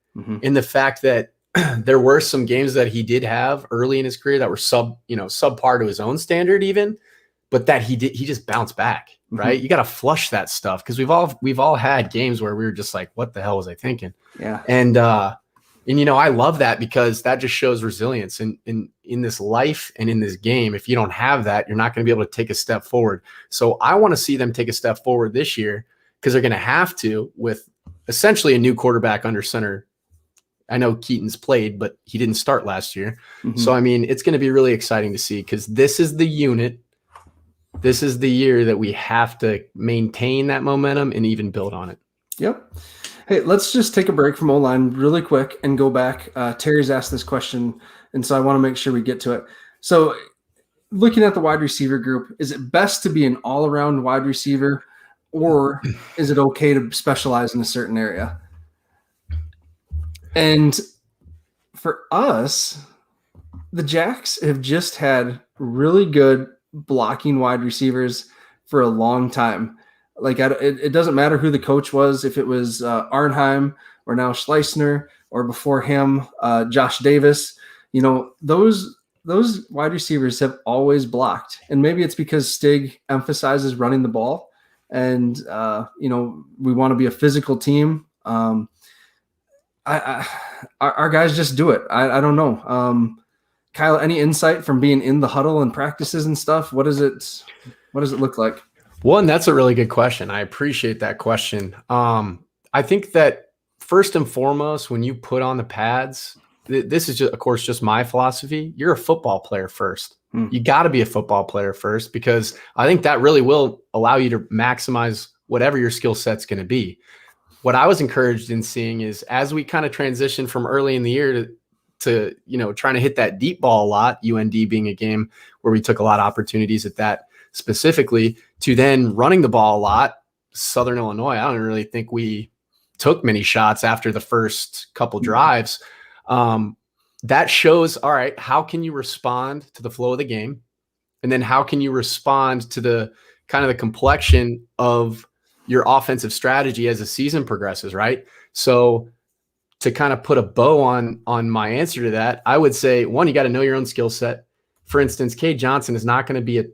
in the fact that there were some games that he did have early in his career that were subpar to his own standard even, but that he just bounced back. Right. You got to flush that stuff because we've all had games where we were just like, what the hell was I thinking? Yeah. And I love that because that just shows resilience in this life and in this game. If you don't have that, you're not going to be able to take a step forward. So I want to see them take a step forward this year because they're going to have to with essentially a new quarterback under center. I know Keaton's played, but he didn't start last year. So, it's going to be really exciting to see because this is the unit. This is the year that we have to maintain that momentum and even build on it. Yep. Hey, let's just take a break from O-line really quick and go back. Terry's asked this question, and so I want to make sure we get to it. So looking at the wide receiver group, is it best to be an all-around wide receiver, or is it okay to specialize in a certain area? And for us, the Jacks have just had really good blocking wide receivers for a long time. Like it doesn't matter who the coach was, if it was Arnheim or now Schleisner or before him, Josh Davis, those wide receivers have always blocked. And maybe it's because Stig emphasizes running the ball and, we want to be a physical team. Our guys just do it. I don't know. Kyle, any insight from being in the huddle and practices and stuff? What does it look like? One, that's a really good question. I appreciate that question. I think that first and foremost, when you put on the pads, this is just, of course, just my philosophy. You're a football player first. You got to be a football player first because I think that really will allow you to maximize whatever your skill set's going to be. What I was encouraged in seeing is as we kind of transition from early in the year to trying to hit that deep ball a lot, UND being a game where we took a lot of opportunities at that specifically, to then running the ball a lot. Southern Illinois, I don't really think we took many shots after the first couple drives. That shows, all right, how can you respond to the flow of the game? And then how can you respond to the kind of the complexion of your offensive strategy as the season progresses, right? So to kind of put a bow on my answer to that, I would say, one, you got to know your own skill set. For instance, Cade Johnson is not going to be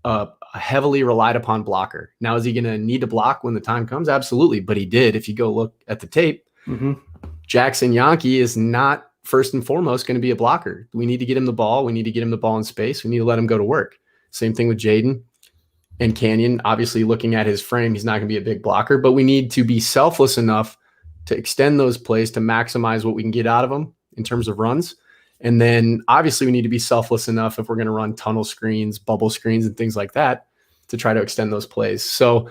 a heavily relied upon blocker. Now, is he going to need to block when the time comes? Absolutely. But he did. If you go look at the tape, Jackson Yankee is not first and foremost going to be a blocker. We need to get him the ball. We need to get him the ball in space. We need to let him go to work. Same thing with Jaden and Canyon. Obviously, looking at his frame, he's not going to be a big blocker, but we need to be selfless enough to extend those plays to maximize what we can get out of them in terms of runs. And then obviously we need to be selfless enough if we're going to run tunnel screens, bubble screens, and things like that to try to extend those plays. So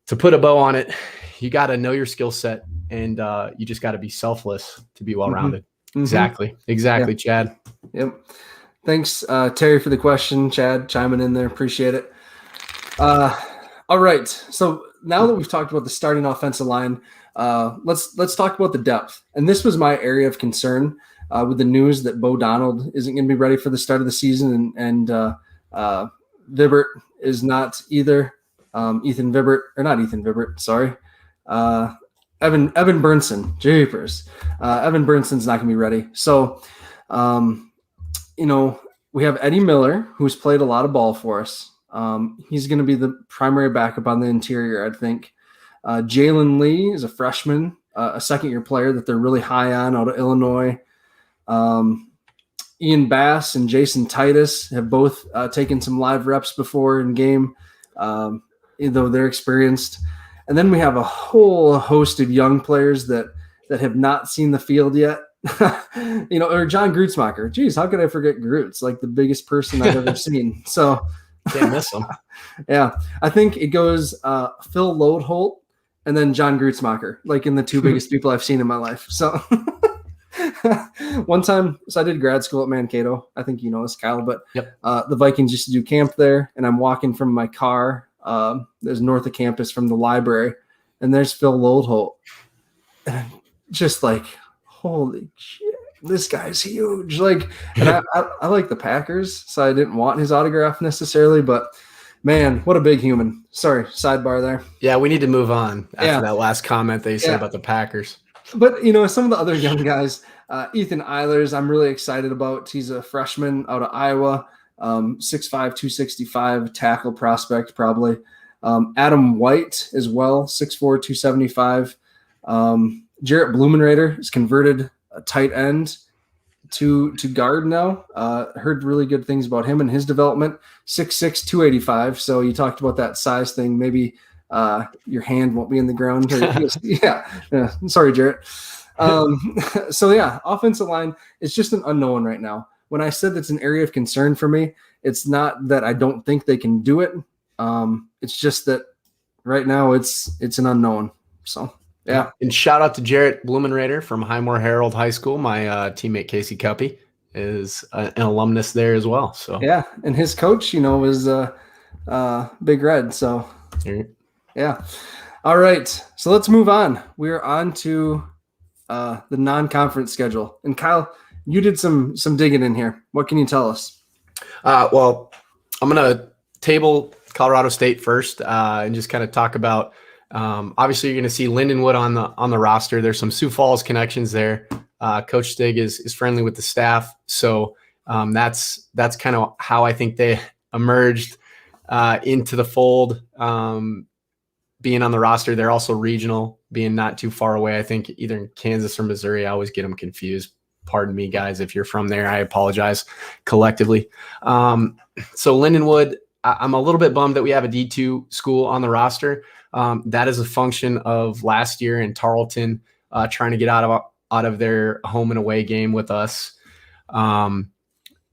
to put a bow on it, you got to know your skill set and you just got to be selfless to be well-rounded. Exactly. Yeah. Chad. Yep. Thanks, Terry, for the question. Chad chiming in there. Appreciate it. All right. So now that we've talked about the starting offensive line, let's talk about the depth. And this was my area of concern with the news that Bo Donald isn't going to be ready for the start of the season, and Vibert is not either. Evan Burnson, jeepers. Evan Burnson's not going to be ready. So, we have Eddie Miller, who's played a lot of ball for us. He's going to be the primary backup on the interior, I think. Jalen Lee is a freshman, a second-year player that they're really high on out of Illinois. Ian Bass and Jason Titus have both taken some live reps before in game, though they're experienced. And then we have a whole host of young players that have not seen the field yet. Or John Grootsmacher. Geez, how could I forget Groots? Like the biggest person I've ever seen. So can't miss him. Yeah, I think it goes Phil Lodeholt and then John Grutzmacher, like in the two biggest people I've seen in my life. So one time, so I did grad school at Mankato. I think you know this, Kyle, but Yep. The Vikings used to do camp there, and I'm walking from my car. There's north of campus from the library, and there's Phil Lodeholt. And I'm just like, holy shit, this guy's huge. Like, and I like the Packers, so I didn't want his autograph necessarily, but man, what a big human. Sorry, sidebar there. Yeah, we need to move on after that last comment that you said about the Packers. But, you know, some of the other young guys, Ethan Eilers, I'm really excited about. He's a freshman out of Iowa, 6'5", 265, tackle prospect probably. Adam White as well, 6'4", 275. Jarrett Blumenrader is converted a tight end to guard now. Heard really good things about him and his development. 6'6", 285. So you talked about that size thing. Maybe your hand won't be in the ground. Yeah. Sorry, Jarrett. So yeah, offensive line is just an unknown right now. When I said that's an area of concern for me, it's not that I don't think they can do it. It's just that right now it's an unknown. So yeah. And shout out to Jarrett Blumenrader from Highmore Herald High School. My teammate Casey Cuppy is an alumnus there as well. So yeah, and his coach, you know, was Big Red. So yeah. All right. So let's move on. We're on to the non-conference schedule. And Kyle, you did some digging in here. What can you tell us? Well, I'm going to table Colorado State first and just kind of talk about. Obviously, you're going to see Lindenwood on the roster. There's some Sioux Falls connections there. Coach Stig is friendly with the staff, so that's kind of how I think they emerged into the fold. Being on the roster, they're also regional, being not too far away. I think either in Kansas or Missouri. I always get them confused. Pardon me, guys, if you're from there. I apologize collectively. So Lindenwood, I'm a little bit bummed that we have a D2 school on the roster. That is a function of last year in Tarleton trying to get out of their home and away game with us.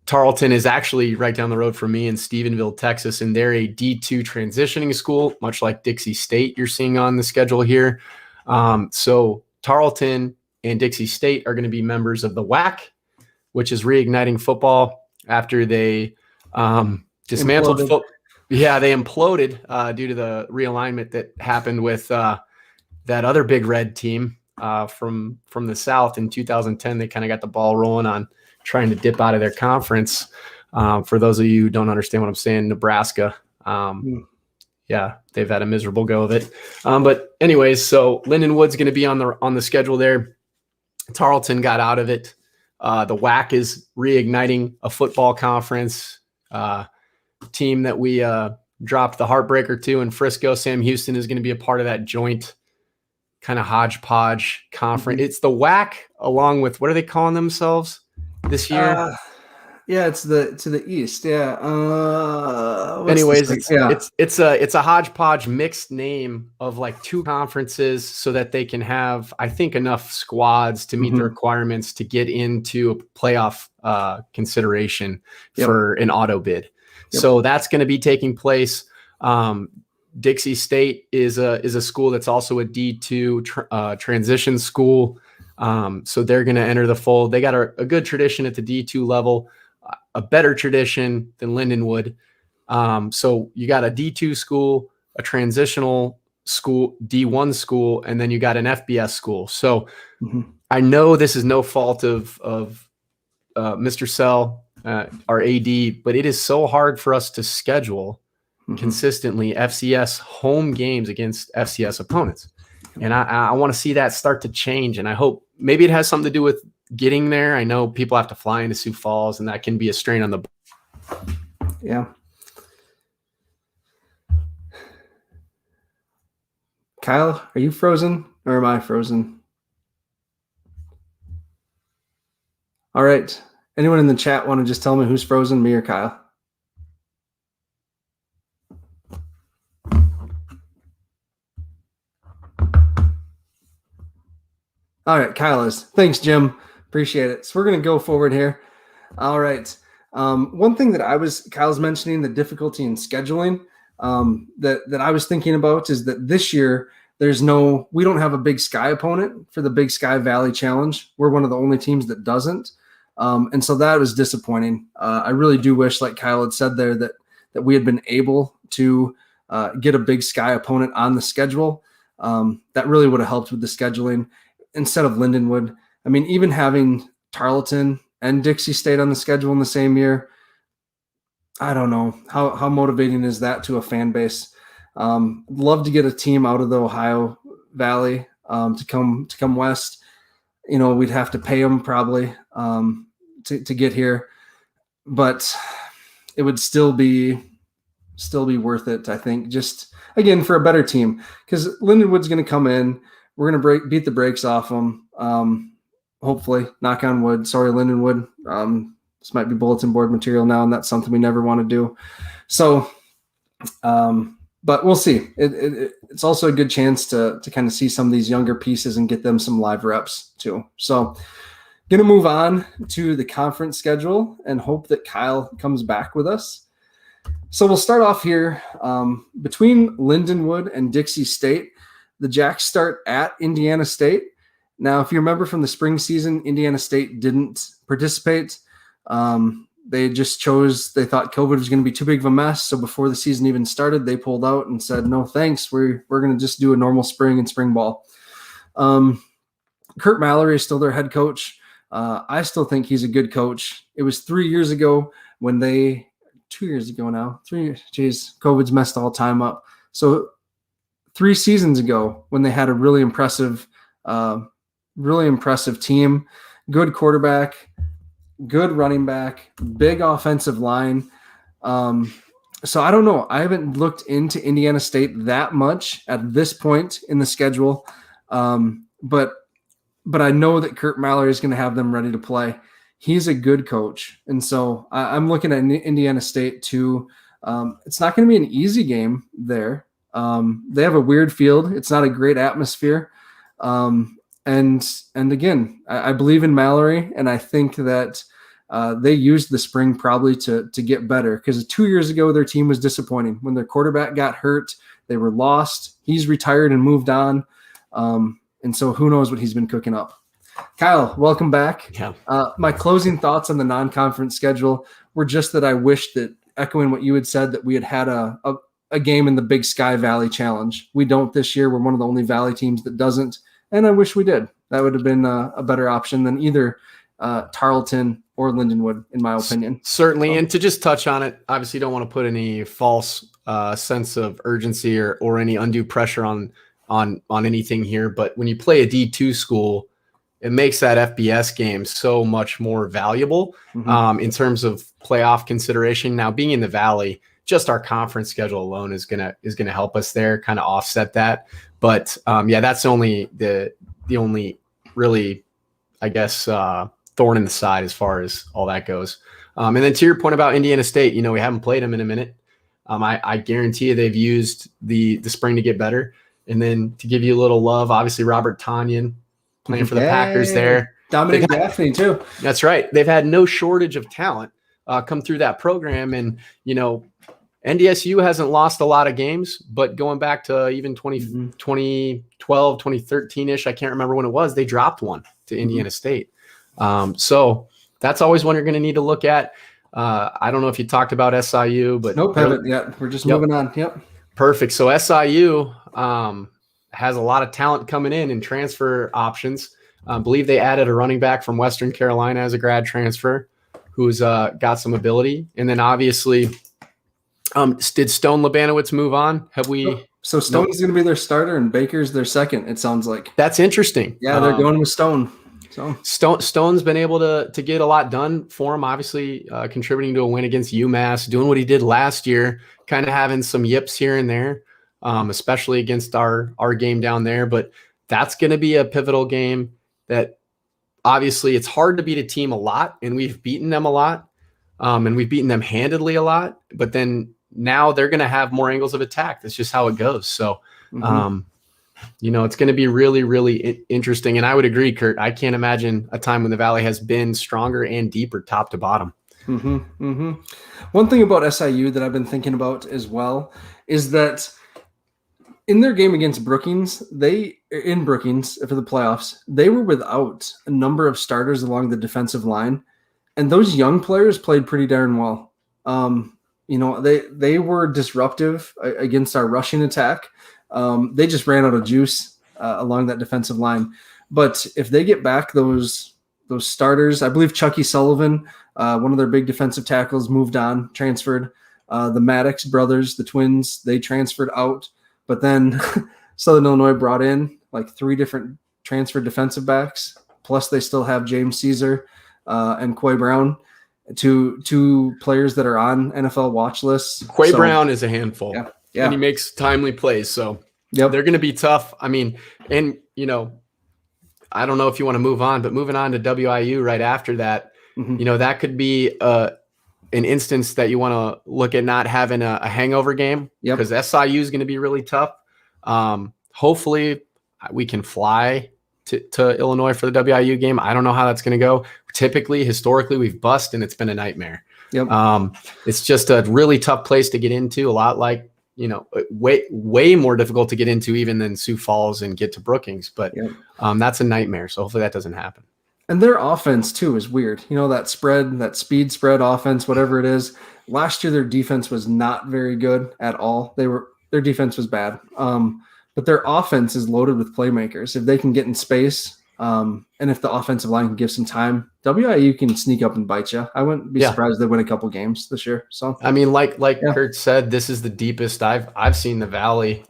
Tarleton is actually right down the road from me in Stephenville, Texas, and they're a D2 transitioning school, much like Dixie State you're seeing on the schedule here. So Tarleton and Dixie State are going to be members of the WAC, which is Reigniting Football after they dismantled football. Yeah, they imploded due to the realignment that happened with that other Big Red team from the South in 2010. They kind of got the ball rolling on trying to dip out of their conference. For those of you who don't understand what I'm saying, Nebraska, yeah, they've had a miserable go of it. But anyways, so Lindenwood's going to be on the schedule there. Tarleton got out of it. The WAC is reigniting a football conference. Team that we dropped the heartbreaker to in Frisco. Sam Houston is going to be a part of that joint kind of hodgepodge conference. It's the WAC along with, what are they calling themselves this year? Yeah, it's to the east. Yeah. Anyways, it's a hodgepodge mixed name of like two conferences so that they can have, I think, enough squads to meet the requirements to get into a playoff consideration for an auto bid. Yep. So that's going to be taking place. Dixie State is a school that's also a D2 transition school. So they're going to enter the fold. They got a good tradition at the D2 level, a better tradition than Lindenwood. So you got a D2 school, a transitional school, D1 school, and then you got an FBS school. So I know this is no fault of Mr. Sell, our AD, but it is so hard for us to schedule consistently FCS home games against FCS opponents. And I want to see that start to change. And I hope maybe it has something to do with getting there. I know people have to fly into Sioux Falls, and that can be a strain on the. Yeah. Kyle, are you frozen or am I frozen? All right. Anyone in the chat want to just tell me who's frozen, me or Kyle? All right, Kyle is. Thanks, Jim. Appreciate it. So we're going to go forward here. All right. One thing that Kyle's mentioning, the difficulty in scheduling that I was thinking about is that this year we don't have a Big Sky opponent for the Big Sky Valley Challenge. We're one of the only teams that doesn't. And so that was disappointing. I really do wish, like Kyle had said there, that we had been able to get a Big Sky opponent on the schedule. That really would have helped with the scheduling instead of Lindenwood. I mean, even having Tarleton and Dixie State on the schedule in the same year, I don't know how motivating is that to a fan base. Love to get a team out of the Ohio Valley to come west. We'd have to pay them probably to get here, but it would still be worth it, I think, just again for a better team, because Lindenwood's going to come in. We're going to beat the brakes off them. Hopefully, knock on wood. Sorry, Lindenwood. This might be bulletin board material now, and that's something we never want to do. So, but we'll see. It's also a good chance to kind of see some of these younger pieces and get them some live reps too. So, going to move on to the conference schedule and hope that Kyle comes back with us. So we'll start off here between Lindenwood and Dixie State. The Jacks start at Indiana State. Now, if you remember from the spring season, Indiana State didn't participate. They just they thought COVID was going to be too big of a mess. So before the season even started, they pulled out and said, no, thanks. We're going to just do a normal spring and spring ball. Kurt Mallory is still their head coach. I still think he's a good coach. It was 3 years ago when 2 years ago now. COVID's messed all time up. So 3 seasons ago when they had a really impressive team, good quarterback, good running back, big offensive line. So I don't know. I haven't looked into Indiana State that much at this point in the schedule. But I know that Kurt Mallory is going to have them ready to play. He's a good coach. And so I'm looking at Indiana State too. It's not going to be an easy game there. They have a weird field. It's not a great atmosphere. And again, I believe in Mallory, and I think that they used the spring probably to get better, because 2 years ago their team was disappointing. When their quarterback got hurt, they were lost. He's retired and moved on. And so who knows what he's been cooking up. Kyle, welcome back. Yeah. My closing thoughts on the non-conference schedule were just that I wish that, echoing what you had said, that we had a game in the Big Sky Valley Challenge. We don't this year. We're one of the only Valley teams that doesn't, and I wish we did. That would have been a better option than either Tarleton or Lindenwood, in my opinion. Certainly, and to just touch on it, obviously don't want to put any false sense of urgency or any undue pressure on anything here, but when you play a D2 school, it makes that FBS game so much more valuable in terms of playoff consideration. Now, being in the Valley, just our conference schedule alone is gonna help us there, kind of offset that. But that's only the only really, I guess, thorn in the side as far as all that goes. And then to your point about Indiana State, we haven't played them in a minute. I guarantee you they've used the spring to get better. And then to give you a little love, obviously Robert Tonyan playing for the Packers there. Dominic Gaffney too. That's right. They've had no shortage of talent come through that program. And, NDSU hasn't lost a lot of games, but going back to even 2012, 2013-ish, I can't remember when it was, they dropped one to Indiana State. So that's always one you're going to need to look at. I don't know if you talked about SIU, but nope, haven't yet. We're just moving on. Yep. Perfect. So SIU has a lot of talent coming in and transfer options. I believe they added a running back from Western Carolina as a grad transfer who's got some ability. And then obviously, did Stone Labanowitz move on? Have we? So Stone's going to be their starter and Baker's their second, it sounds like. That's interesting. Yeah, they're going with Stone. So Stone's been able to get a lot done for him, obviously contributing to a win against UMass, doing what he did last year, kind of having some yips here and there, especially against our game down there. But that's going to be a pivotal game that obviously it's hard to beat a team a lot, and we've beaten them a lot, and we've beaten them handedly a lot. But then now they're going to have more angles of attack. That's just how it goes. So, it's going to be really, really interesting. And I would agree, Kurt. I can't imagine a time when the Valley has been stronger and deeper top to bottom. One thing about SIU that I've been thinking about as well is that in their game against Brookings, in Brookings for the playoffs, they were without a number of starters along the defensive line, and those young players played pretty darn well. They were disruptive against our rushing attack. They just ran out of juice along that defensive line. But if they get back those starters, I believe Chucky Sullivan, one of their big defensive tackles, moved on, transferred. The Maddox brothers, the twins, they transferred out. But then Southern Illinois brought in like 3 different transferred defensive backs. Plus, they still have James Caesar and Quay Brown, two players that are on NFL watch lists. Quay Brown is a handful. Yeah. And he makes timely plays. So yep. They're going to be tough. I mean, and, I don't know if you want to move on, but moving on to WIU right after that, that could be an instance that you want to look at not having a hangover game, because SIU is going to be really tough. Hopefully we can fly to Illinois for the WIU game. I don't know how that's going to go. Historically, we've bust and it's been a nightmare. Yep. It's just a really tough place to get into, a lot like, way more difficult to get into even than Sioux Falls and get to Brookings. But that's a nightmare. So hopefully that doesn't happen. And their offense, too, is weird. That speed spread offense, whatever it is. Last year, their defense was not very good at all. Their defense was bad. But their offense is loaded with playmakers. If they can get in space, and if the offensive line can give some time, WIU can sneak up and bite you. I wouldn't be surprised they win a couple games this year. So I mean, like Kurt said, this is the deepest I've seen the Valley.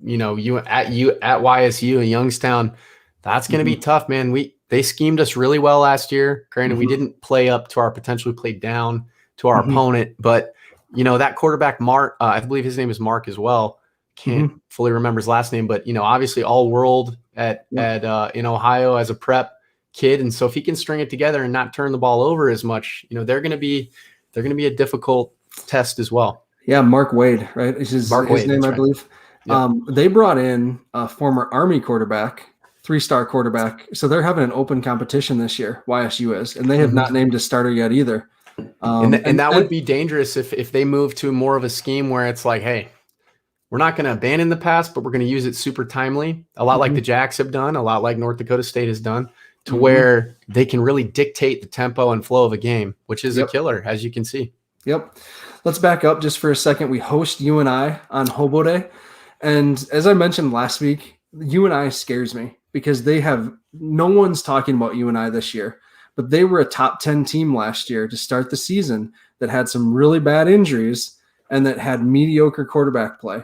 You at YSU and Youngstown, that's going to be tough, man. They schemed us really well last year. Granted, we didn't play up to our potential. We played down to our opponent, but that quarterback Mark, I believe his name is Mark as well. Can't fully remember his last name, but obviously all world in Ohio as a prep kid, and so if he can string it together and not turn the ball over as much, they're going to be a difficult test as well. Yeah, Mark Wade, right? Is his name, I believe. Yep. They brought in a former Army quarterback, 3-star quarterback, so they're having an open competition this year. YSU is, and they have not named a starter yet either. And that would be dangerous if they move to more of a scheme where it's like, hey, we're not going to abandon the pass, but we're going to use it super timely, a lot like the Jacks have done, a lot like North Dakota State has done, to where they can really dictate the tempo and flow of a game, which is a killer, as you can see. Yep. Let's back up just for a second. We host UNI on Hobo Day. And as I mentioned last week, UNI scares me because no one's talking about UNI this year, but they were a top 10 team last year to start the season that had some really bad injuries and that had mediocre quarterback play.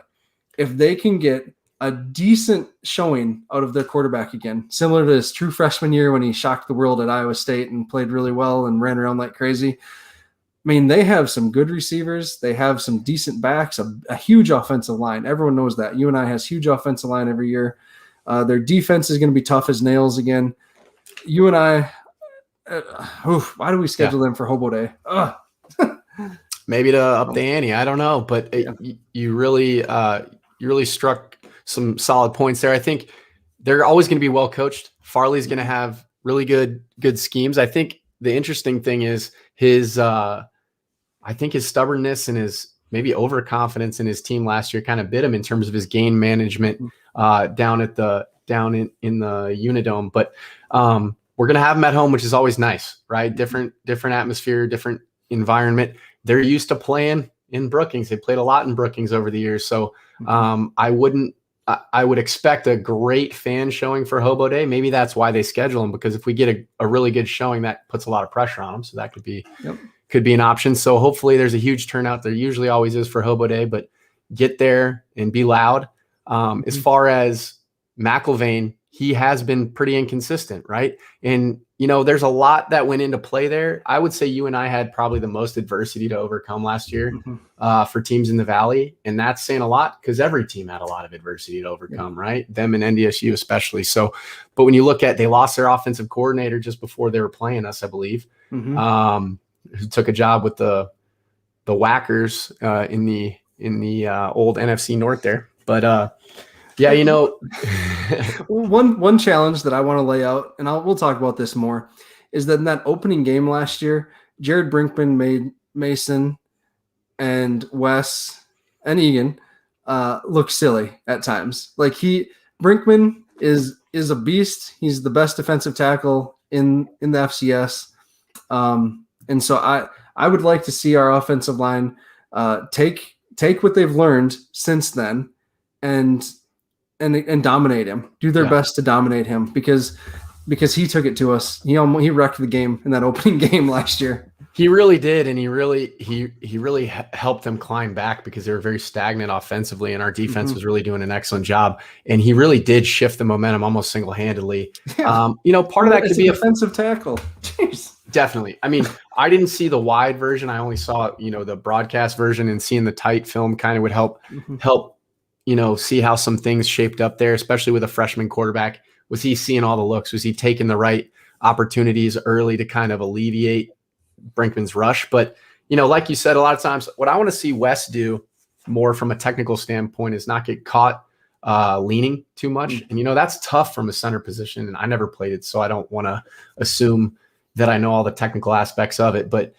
If they can get a decent showing out of their quarterback again, similar to his true freshman year when he shocked the world at Iowa State and played really well and ran around like crazy. I mean, they have some good receivers. They have some decent backs, a huge offensive line. Everyone knows that. UNI has huge offensive line every year. Their defense is going to be tough as nails again. UNI, why do we schedule them for Hobo Day? Maybe to up the ante. I don't know, but you really struck some solid points there. I think they're always going to be well coached. Farley's going to have really good schemes. I think the interesting thing is his stubbornness and his maybe overconfidence in his team last year kind of bit him in terms of his game management down in the Unidome. But we're going to have him at home, which is always nice, right? Different atmosphere, different environment. They're used to playing in Brookings. They played a lot in Brookings over the years. So I would expect a great fan showing for Hobo Day. Maybe that's why they schedule them, because if we get a really good showing, that puts a lot of pressure on them. So that could be an option. So hopefully there's a huge turnout. There usually always is for Hobo Day, but get there and be loud. As far as McIlvain, he has been pretty inconsistent, right? And, there's a lot that went into play there. I would say you and I had probably the most adversity to overcome last year for teams in the Valley. And that's saying a lot because every team had a lot of adversity to overcome, right? Them and NDSU especially. So, but when you look at, they lost their offensive coordinator just before they were playing us, I believe, who took a job with the Whackers in the old NFC North there. But one challenge that I want to lay out, and we'll talk about this more, is that in that opening game last year, Jared Brinkman made Mason and Wes and Egan look silly at times. Like Brinkman is a beast. He's the best defensive tackle in the FCS. And so I would like to see our offensive line take what they've learned since then and dominate him. Do their best to dominate him because he took it to us. He wrecked the game in that opening game last year. He really did, and he really helped them climb back because they were very stagnant offensively, and our defense was really doing an excellent job. And he really did shift the momentum almost single-handedly. Yeah. Part of that could be a defensive tackle. Jeez. Definitely. I mean, I didn't see the wide version. I only saw the broadcast version, and seeing the tight film kind of would help see how some things shaped up there, especially with a freshman quarterback. Was he seeing all the looks? Was he taking the right opportunities early to kind of alleviate Brinkman's rush? But, like you said, a lot of times what I want to see Wes do more from a technical standpoint is not get caught leaning too much. And, that's tough from a center position. And I never played it, so I don't want to assume that I know all the technical aspects of it. But,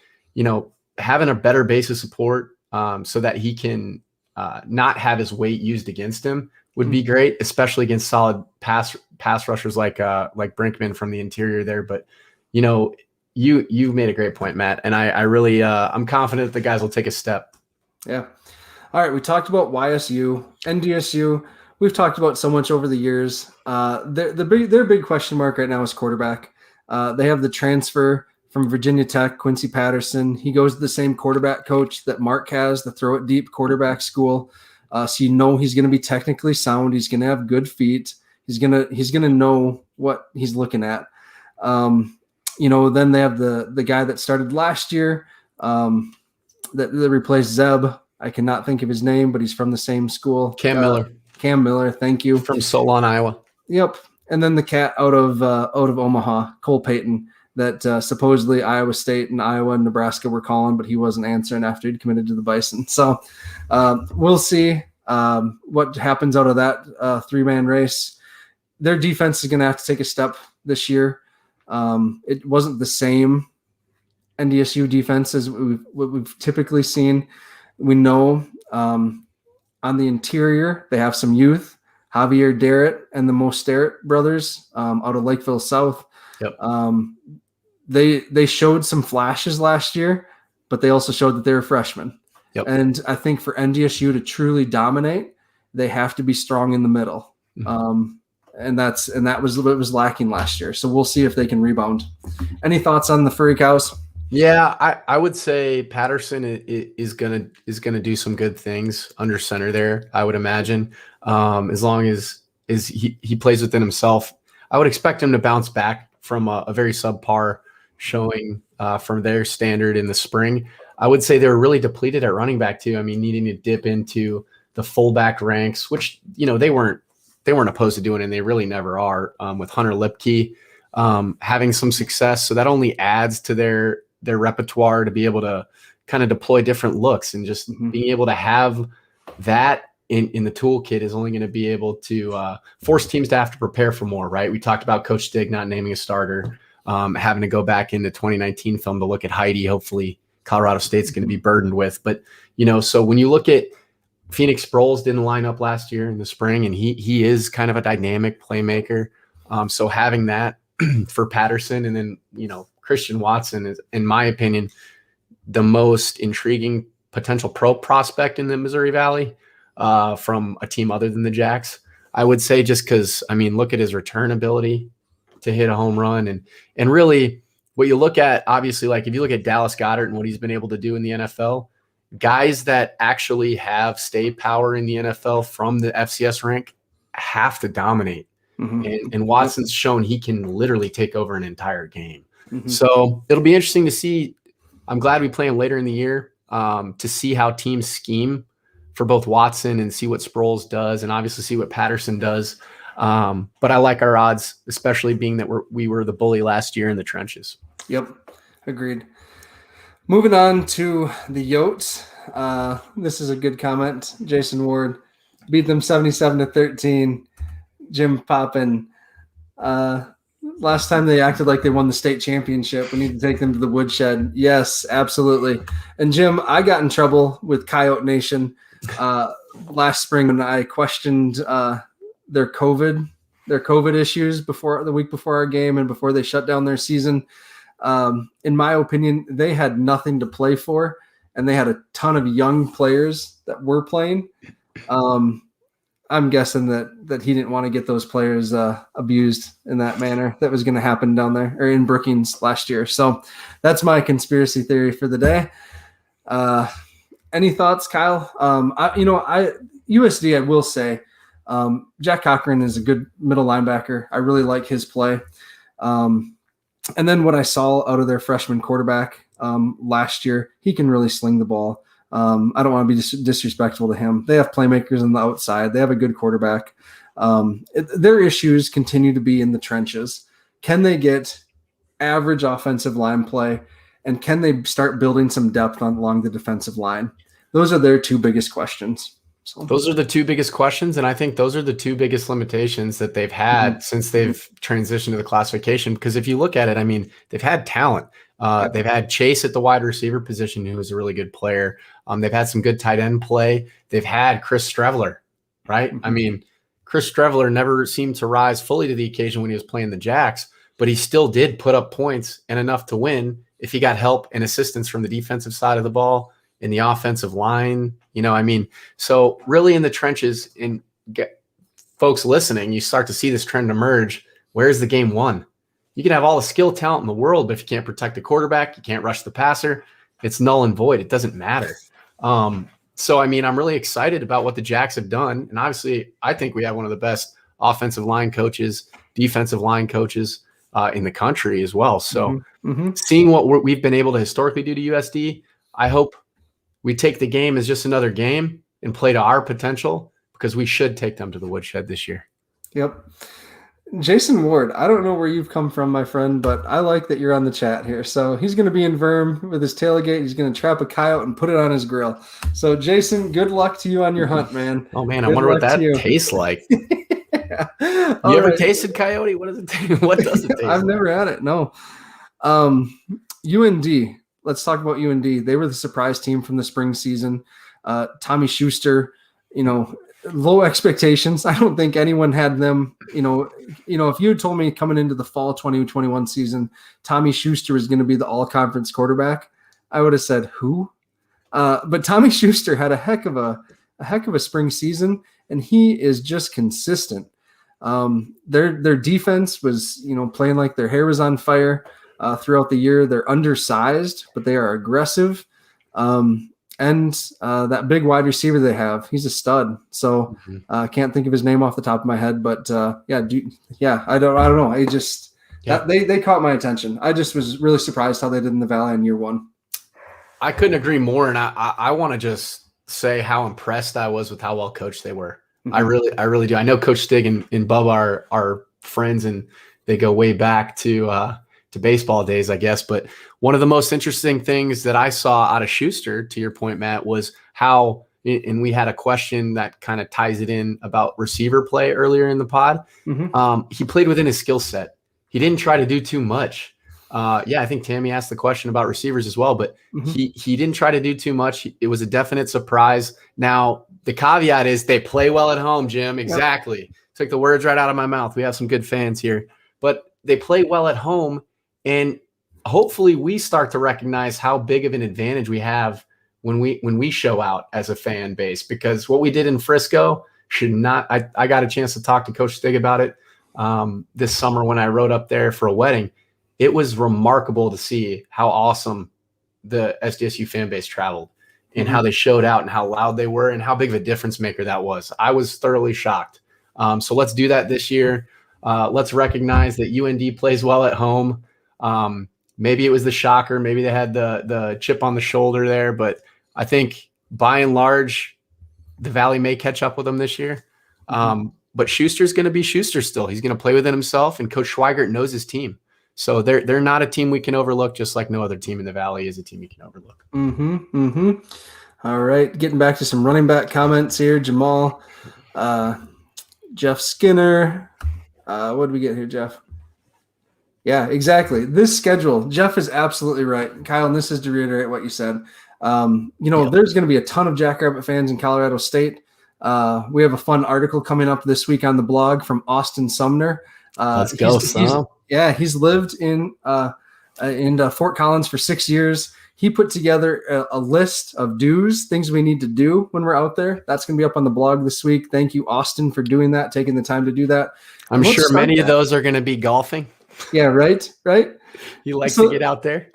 having a better base of support so that he can not have his weight used against him would be great, especially against solid pass rushers like Brinkman from the interior there. But, you've made a great point, Matt, and I really I'm confident that the guys will take a step. Yeah. All right. We talked about YSU, NDSU. We've talked about so much over the years. Their big question mark right now is quarterback. They have the transfer from Virginia Tech, Quincy Patterson. He goes to the same quarterback coach that Mark has, the throw it deep quarterback school. So he's going to be technically sound. He's going to have good feet. He's going to know what he's looking at. Then they have the guy that started last year that replaced Zeb. I cannot think of his name, but he's from the same school. Cam Miller. Cam Miller, thank you. From Solon, Iowa. Yep. And then the cat out of Omaha, Cole Payton, that supposedly Iowa State and Iowa and Nebraska were calling, but he wasn't answering after he'd committed to the Bison. So we'll see what happens out of that three-man race. Their defense is going to have to take a step this year. It wasn't the same NDSU defense as what we've typically seen. We know on the interior they have some youth, Javier Darrett and the Mostert brothers out of Lakeville South. Yep. They showed some flashes last year, but they also showed that they were freshmen. Yep. And I think for NDSU to truly dominate, they have to be strong in the middle. And that was what was lacking last year. So we'll see if they can rebound. Any thoughts on the Furry Cows? Yeah, I would say Patterson is gonna do some good things under center there. I would imagine, as long as he plays within himself. I would expect him to bounce back from a very subpar showing from their standard in the spring. I would say they were really depleted at running back too. I mean, needing to dip into the fullback ranks, which they weren't opposed to doing, and they really never are. With Hunter Lipke having some success, so that only adds to their repertoire to be able to kind of deploy different looks, and just being able to have that in the toolkit is only going to be able to force teams to have to prepare for more, right? We talked about Coach Stig not naming a starter, having to go back into 2019 film to look at Heidi. Hopefully Colorado State's going to be burdened with. But, so when you look at Phoenix Sproles didn't line up last year in the spring, and he is kind of a dynamic playmaker. So having that for Patterson, and then, Christian Watson is, in my opinion, the most intriguing potential pro prospect in the Missouri Valley from a team other than the Jacks. I would say, just because, look at his return ability to hit a home run, and really what you look at, obviously, like if you look at Dallas Goedert and what he's been able to do in the NFL, guys that actually have stay power in the NFL from the FCS rank have to dominate. And Watson's shown he can literally take over an entire game. So it'll be interesting to see. I'm glad we play him later in the year to see how teams scheme for both Watson and see what Sproles does, and obviously see what Patterson does. But I like our odds, especially being that we were the bully last year in the trenches. Yep, agreed. Moving on to the Yotes. This is a good comment. Jason Ward beat them 77-13. Jim Poppin. Last time they acted like they won the state championship. We need to take them to the woodshed. Yes, absolutely. And Jim, I got in trouble with Coyote Nation last spring when I questioned their COVID issues the week before our game and before they shut down their season. In my opinion, they had nothing to play for, and they had a ton of young players that were playing. I'm guessing that he didn't want to get those players abused in that manner. That was going to happen down there or in Brookings last year. So that's my conspiracy theory for the day. Any thoughts, Kyle? USD, I will say, Jack Cochran is a good middle linebacker. I really like his play. And then what I saw out of their freshman quarterback last year, he can really sling the ball. I don't want to be disrespectful to him. They have playmakers on the outside. They have a good quarterback. Their issues continue to be in the trenches. Can they get average offensive line play, and can they start building some depth along the defensive line? Those are their two biggest questions. So. Those are the two biggest questions, and I think those are the two biggest limitations that they've had since they've transitioned to the classification. Because if you look at it, I mean, they've had talent. They've had Chase at the wide receiver position, who is a really good player. They've had some good tight end play. They've had Chris Streveler, right? I mean, Chris Streveler never seemed to rise fully to the occasion when he was playing the Jacks, but he still did put up points and enough to win if he got help and assistance from the defensive side of the ball in the offensive line. So really in the trenches, and folks listening, you start to see this trend emerge. Where's the game won? You can have all the skill talent in the world, but if you can't protect the quarterback, you can't rush the passer, it's null and void. It doesn't matter. So, I mean, I'm really excited about what the Jacks have done. And obviously, I think we have one of the best offensive line coaches, defensive line coaches in the country as well. So seeing what we've been able to historically do to USD, I hope we take the game as just another game and play to our potential, because we should take them to the woodshed this year. Yep. Jason Ward, I don't know where you've come from, my friend, but I like that you're on the chat here. So he's going to be in Verm with his tailgate. He's going to trap a coyote and put it on his grill. So, Jason, good luck to you on your hunt, man. Oh, man, I wonder what that tastes like. Yeah. You ever tasted coyote? What does it taste? What does it taste I've never had it, no. UND, let's talk about UND. They were the surprise team from the spring season. Tommy Schuster, low expectations. I don't think anyone had them. If you had told me coming into the fall 2021 season, Tommy Schuster was going to be the all-conference quarterback, I would have said, who? But Tommy Schuster had a heck of a spring season, and he is just consistent. Their defense was, playing like their hair was on fire throughout the year. They're undersized, but they are aggressive. And that big wide receiver they have, he's a stud. So I can't think of his name off the top of my head, but I don't know. I just they caught my attention. I just was really surprised how they did in the Valley in year one. I couldn't agree more, and I want to just say how impressed I was with how well coached they were. I really do. I know Coach Stig and Bub are friends, and they go way back to baseball days, I guess. But one of the most interesting things that I saw out of Schuster, to your point, Matt, was how, and we had a question that kind of ties it in about receiver play earlier in the pod. He played within his skill set. He didn't try to do too much. I think Tammy asked the question about receivers as well, but he didn't try to do too much. It was a definite surprise. Now, the caveat is they play well at home, Jim. Exactly. Yep. Took the words right out of my mouth. We have some good fans here, but they play well at home. And hopefully we start to recognize how big of an advantage we have when we show out as a fan base, because what we did in Frisco should not, I got a chance to talk to Coach Stig about it this summer when I rode up there for a wedding. It was remarkable to see how awesome the SDSU fan base traveled and how they showed out and how loud they were and how big of a difference maker that was. I was thoroughly shocked. So let's do that this year. Let's recognize that UND plays well at home. Maybe it was the shocker. Maybe they had the chip on the shoulder there, but I think by and large, the Valley may catch up with them this year. But Schuster's going to be Schuster still. He's going to play within himself, and Coach Schweigert knows his team. So they're not a team we can overlook, just like no other team in the Valley is a team you can overlook. All right, getting back to some running back comments here. Jamal, Jeff Skinner. What did we get here, Jeff? Yeah, exactly. This schedule, Jeff is absolutely right. Kyle, and this is to reiterate what you said. There's going to be a ton of Jackrabbit fans in Colorado State. We have a fun article coming up this week on the blog from Austin Sumner. Let's go, Sam. He's lived in Fort Collins for 6 years. He put together a list of things we need to do when we're out there. That's going to be up on the blog this week. Thank you, Austin, for doing that, taking the time to do that. I'm sure many of those are going to be golfing. Yeah, right. You like to get out there.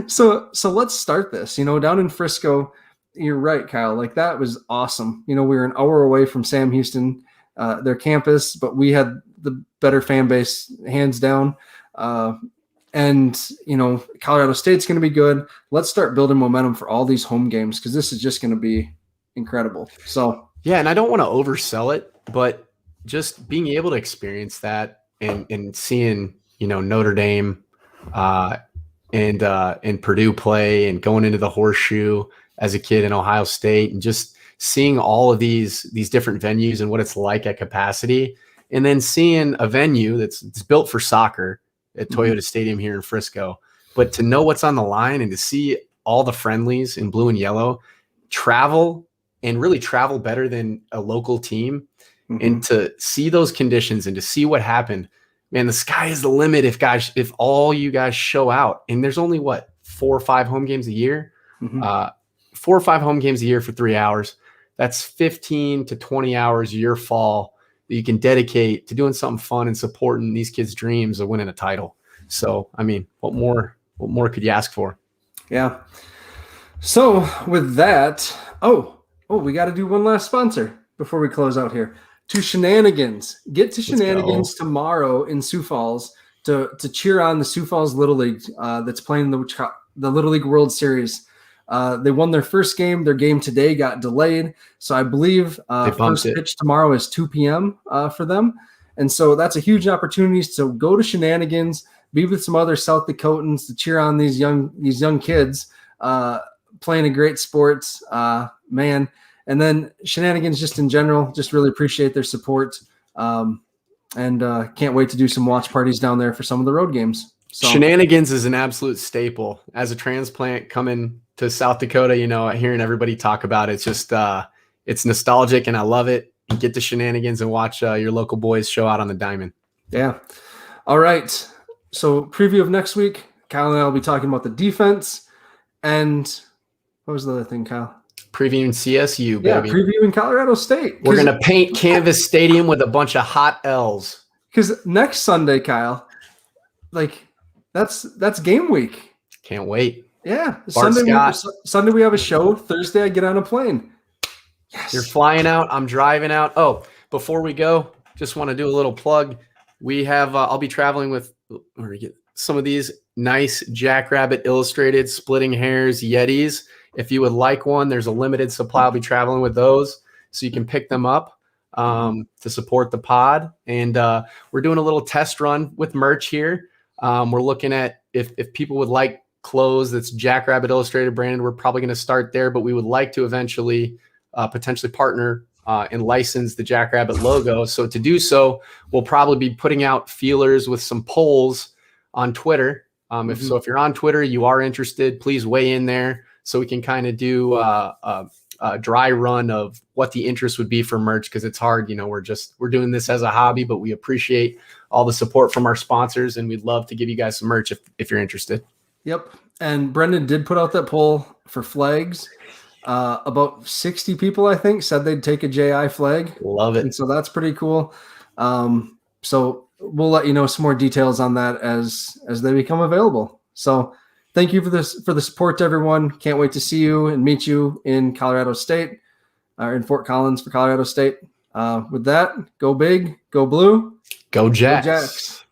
So let's start this. Down in Frisco, you're right, Kyle. Like, that was awesome. We were an hour away from Sam Houston, their campus, but we had the better fan base, hands down. And Colorado State's going to be good. Let's start building momentum for all these home games, because this is just going to be incredible. So yeah, and I don't want to oversell it, but just being able to experience that and seeing Notre Dame and Purdue play, and going into the Horseshoe as a kid in Ohio State, and just seeing all of these different venues and what it's like at capacity, and then seeing a venue that's built for soccer at Toyota Stadium here in Frisco, but to know what's on the line and to see all the friendlies in blue and yellow travel better than a local team, and to see those conditions and to see what happened, man, the sky is the limit if all you guys show out. And there's only 4 or 5 home games a year, 4 or 5 home games a year for 3 hours. That's 15 to 20 hours your fall that you can dedicate to doing something fun and supporting these kids' dreams of winning a title. So, I mean, what more could you ask for? Yeah. So with that, we got to do one last sponsor before we close out here. To Shenanigans. Get to Shenanigans tomorrow in Sioux Falls to cheer on the Sioux Falls Little League that's playing the Little League World Series. They won their first game. Their game today got delayed. So I believe first pitch tomorrow is 2 p.m. For them. And so that's a huge opportunity. So go to Shenanigans, be with some other South Dakotans to cheer on these young kids playing a great sports, man. And then Shenanigans just in general, just really appreciate their support. And can't wait to do some watch parties down there for some of the road games. So. Shenanigans is an absolute staple. As a transplant coming to South Dakota, hearing everybody talk about it, it's just it's nostalgic, and I love it. You get to Shenanigans and watch your local boys show out on the diamond. Yeah. All right. So preview of next week, Kyle and I will be talking about the defense. And what was the other thing, Kyle? Previewing CSU, baby. Yeah, previewing Colorado State. We're going to paint Canvas Stadium with a bunch of hot L's. Because next Sunday, Kyle, that's game week. Can't wait. Yeah. Sunday we have a show. Thursday I get on a plane. Yes. You're flying out. I'm driving out. Oh, before we go, just want to do a little plug. We have I'll be traveling with some of these nice Jackrabbit illustrated splitting hairs Yetis. If you would like one, there's a limited supply. I'll be traveling with those, so you can pick them up to support the pod. And we're doing a little test run with merch here. We're looking at if people would like clothes that's Jackrabbit illustrated branded, we're probably going to start there, but we would like to eventually potentially partner and license the Jackrabbit logo. So to do so, we'll probably be putting out feelers with some polls on Twitter. If you're on Twitter, you are interested, please weigh in there so we can kind of do a dry run of what the interest would be for merch, because it's hard. We're doing this as a hobby, but we appreciate all the support from our sponsors, and we'd love to give you guys some merch if you're interested. Yep. And Brendan did put out that poll for flags. About 60 people, I think, said they'd take a JI flag. Love it. And so that's pretty cool. So we'll let you know some more details on that as they become available. So thank you for the support, everyone. Can't wait to see you and meet you in Colorado State, or in Fort Collins for Colorado State. With that, go big, go blue, go Jacks. Go Jacks.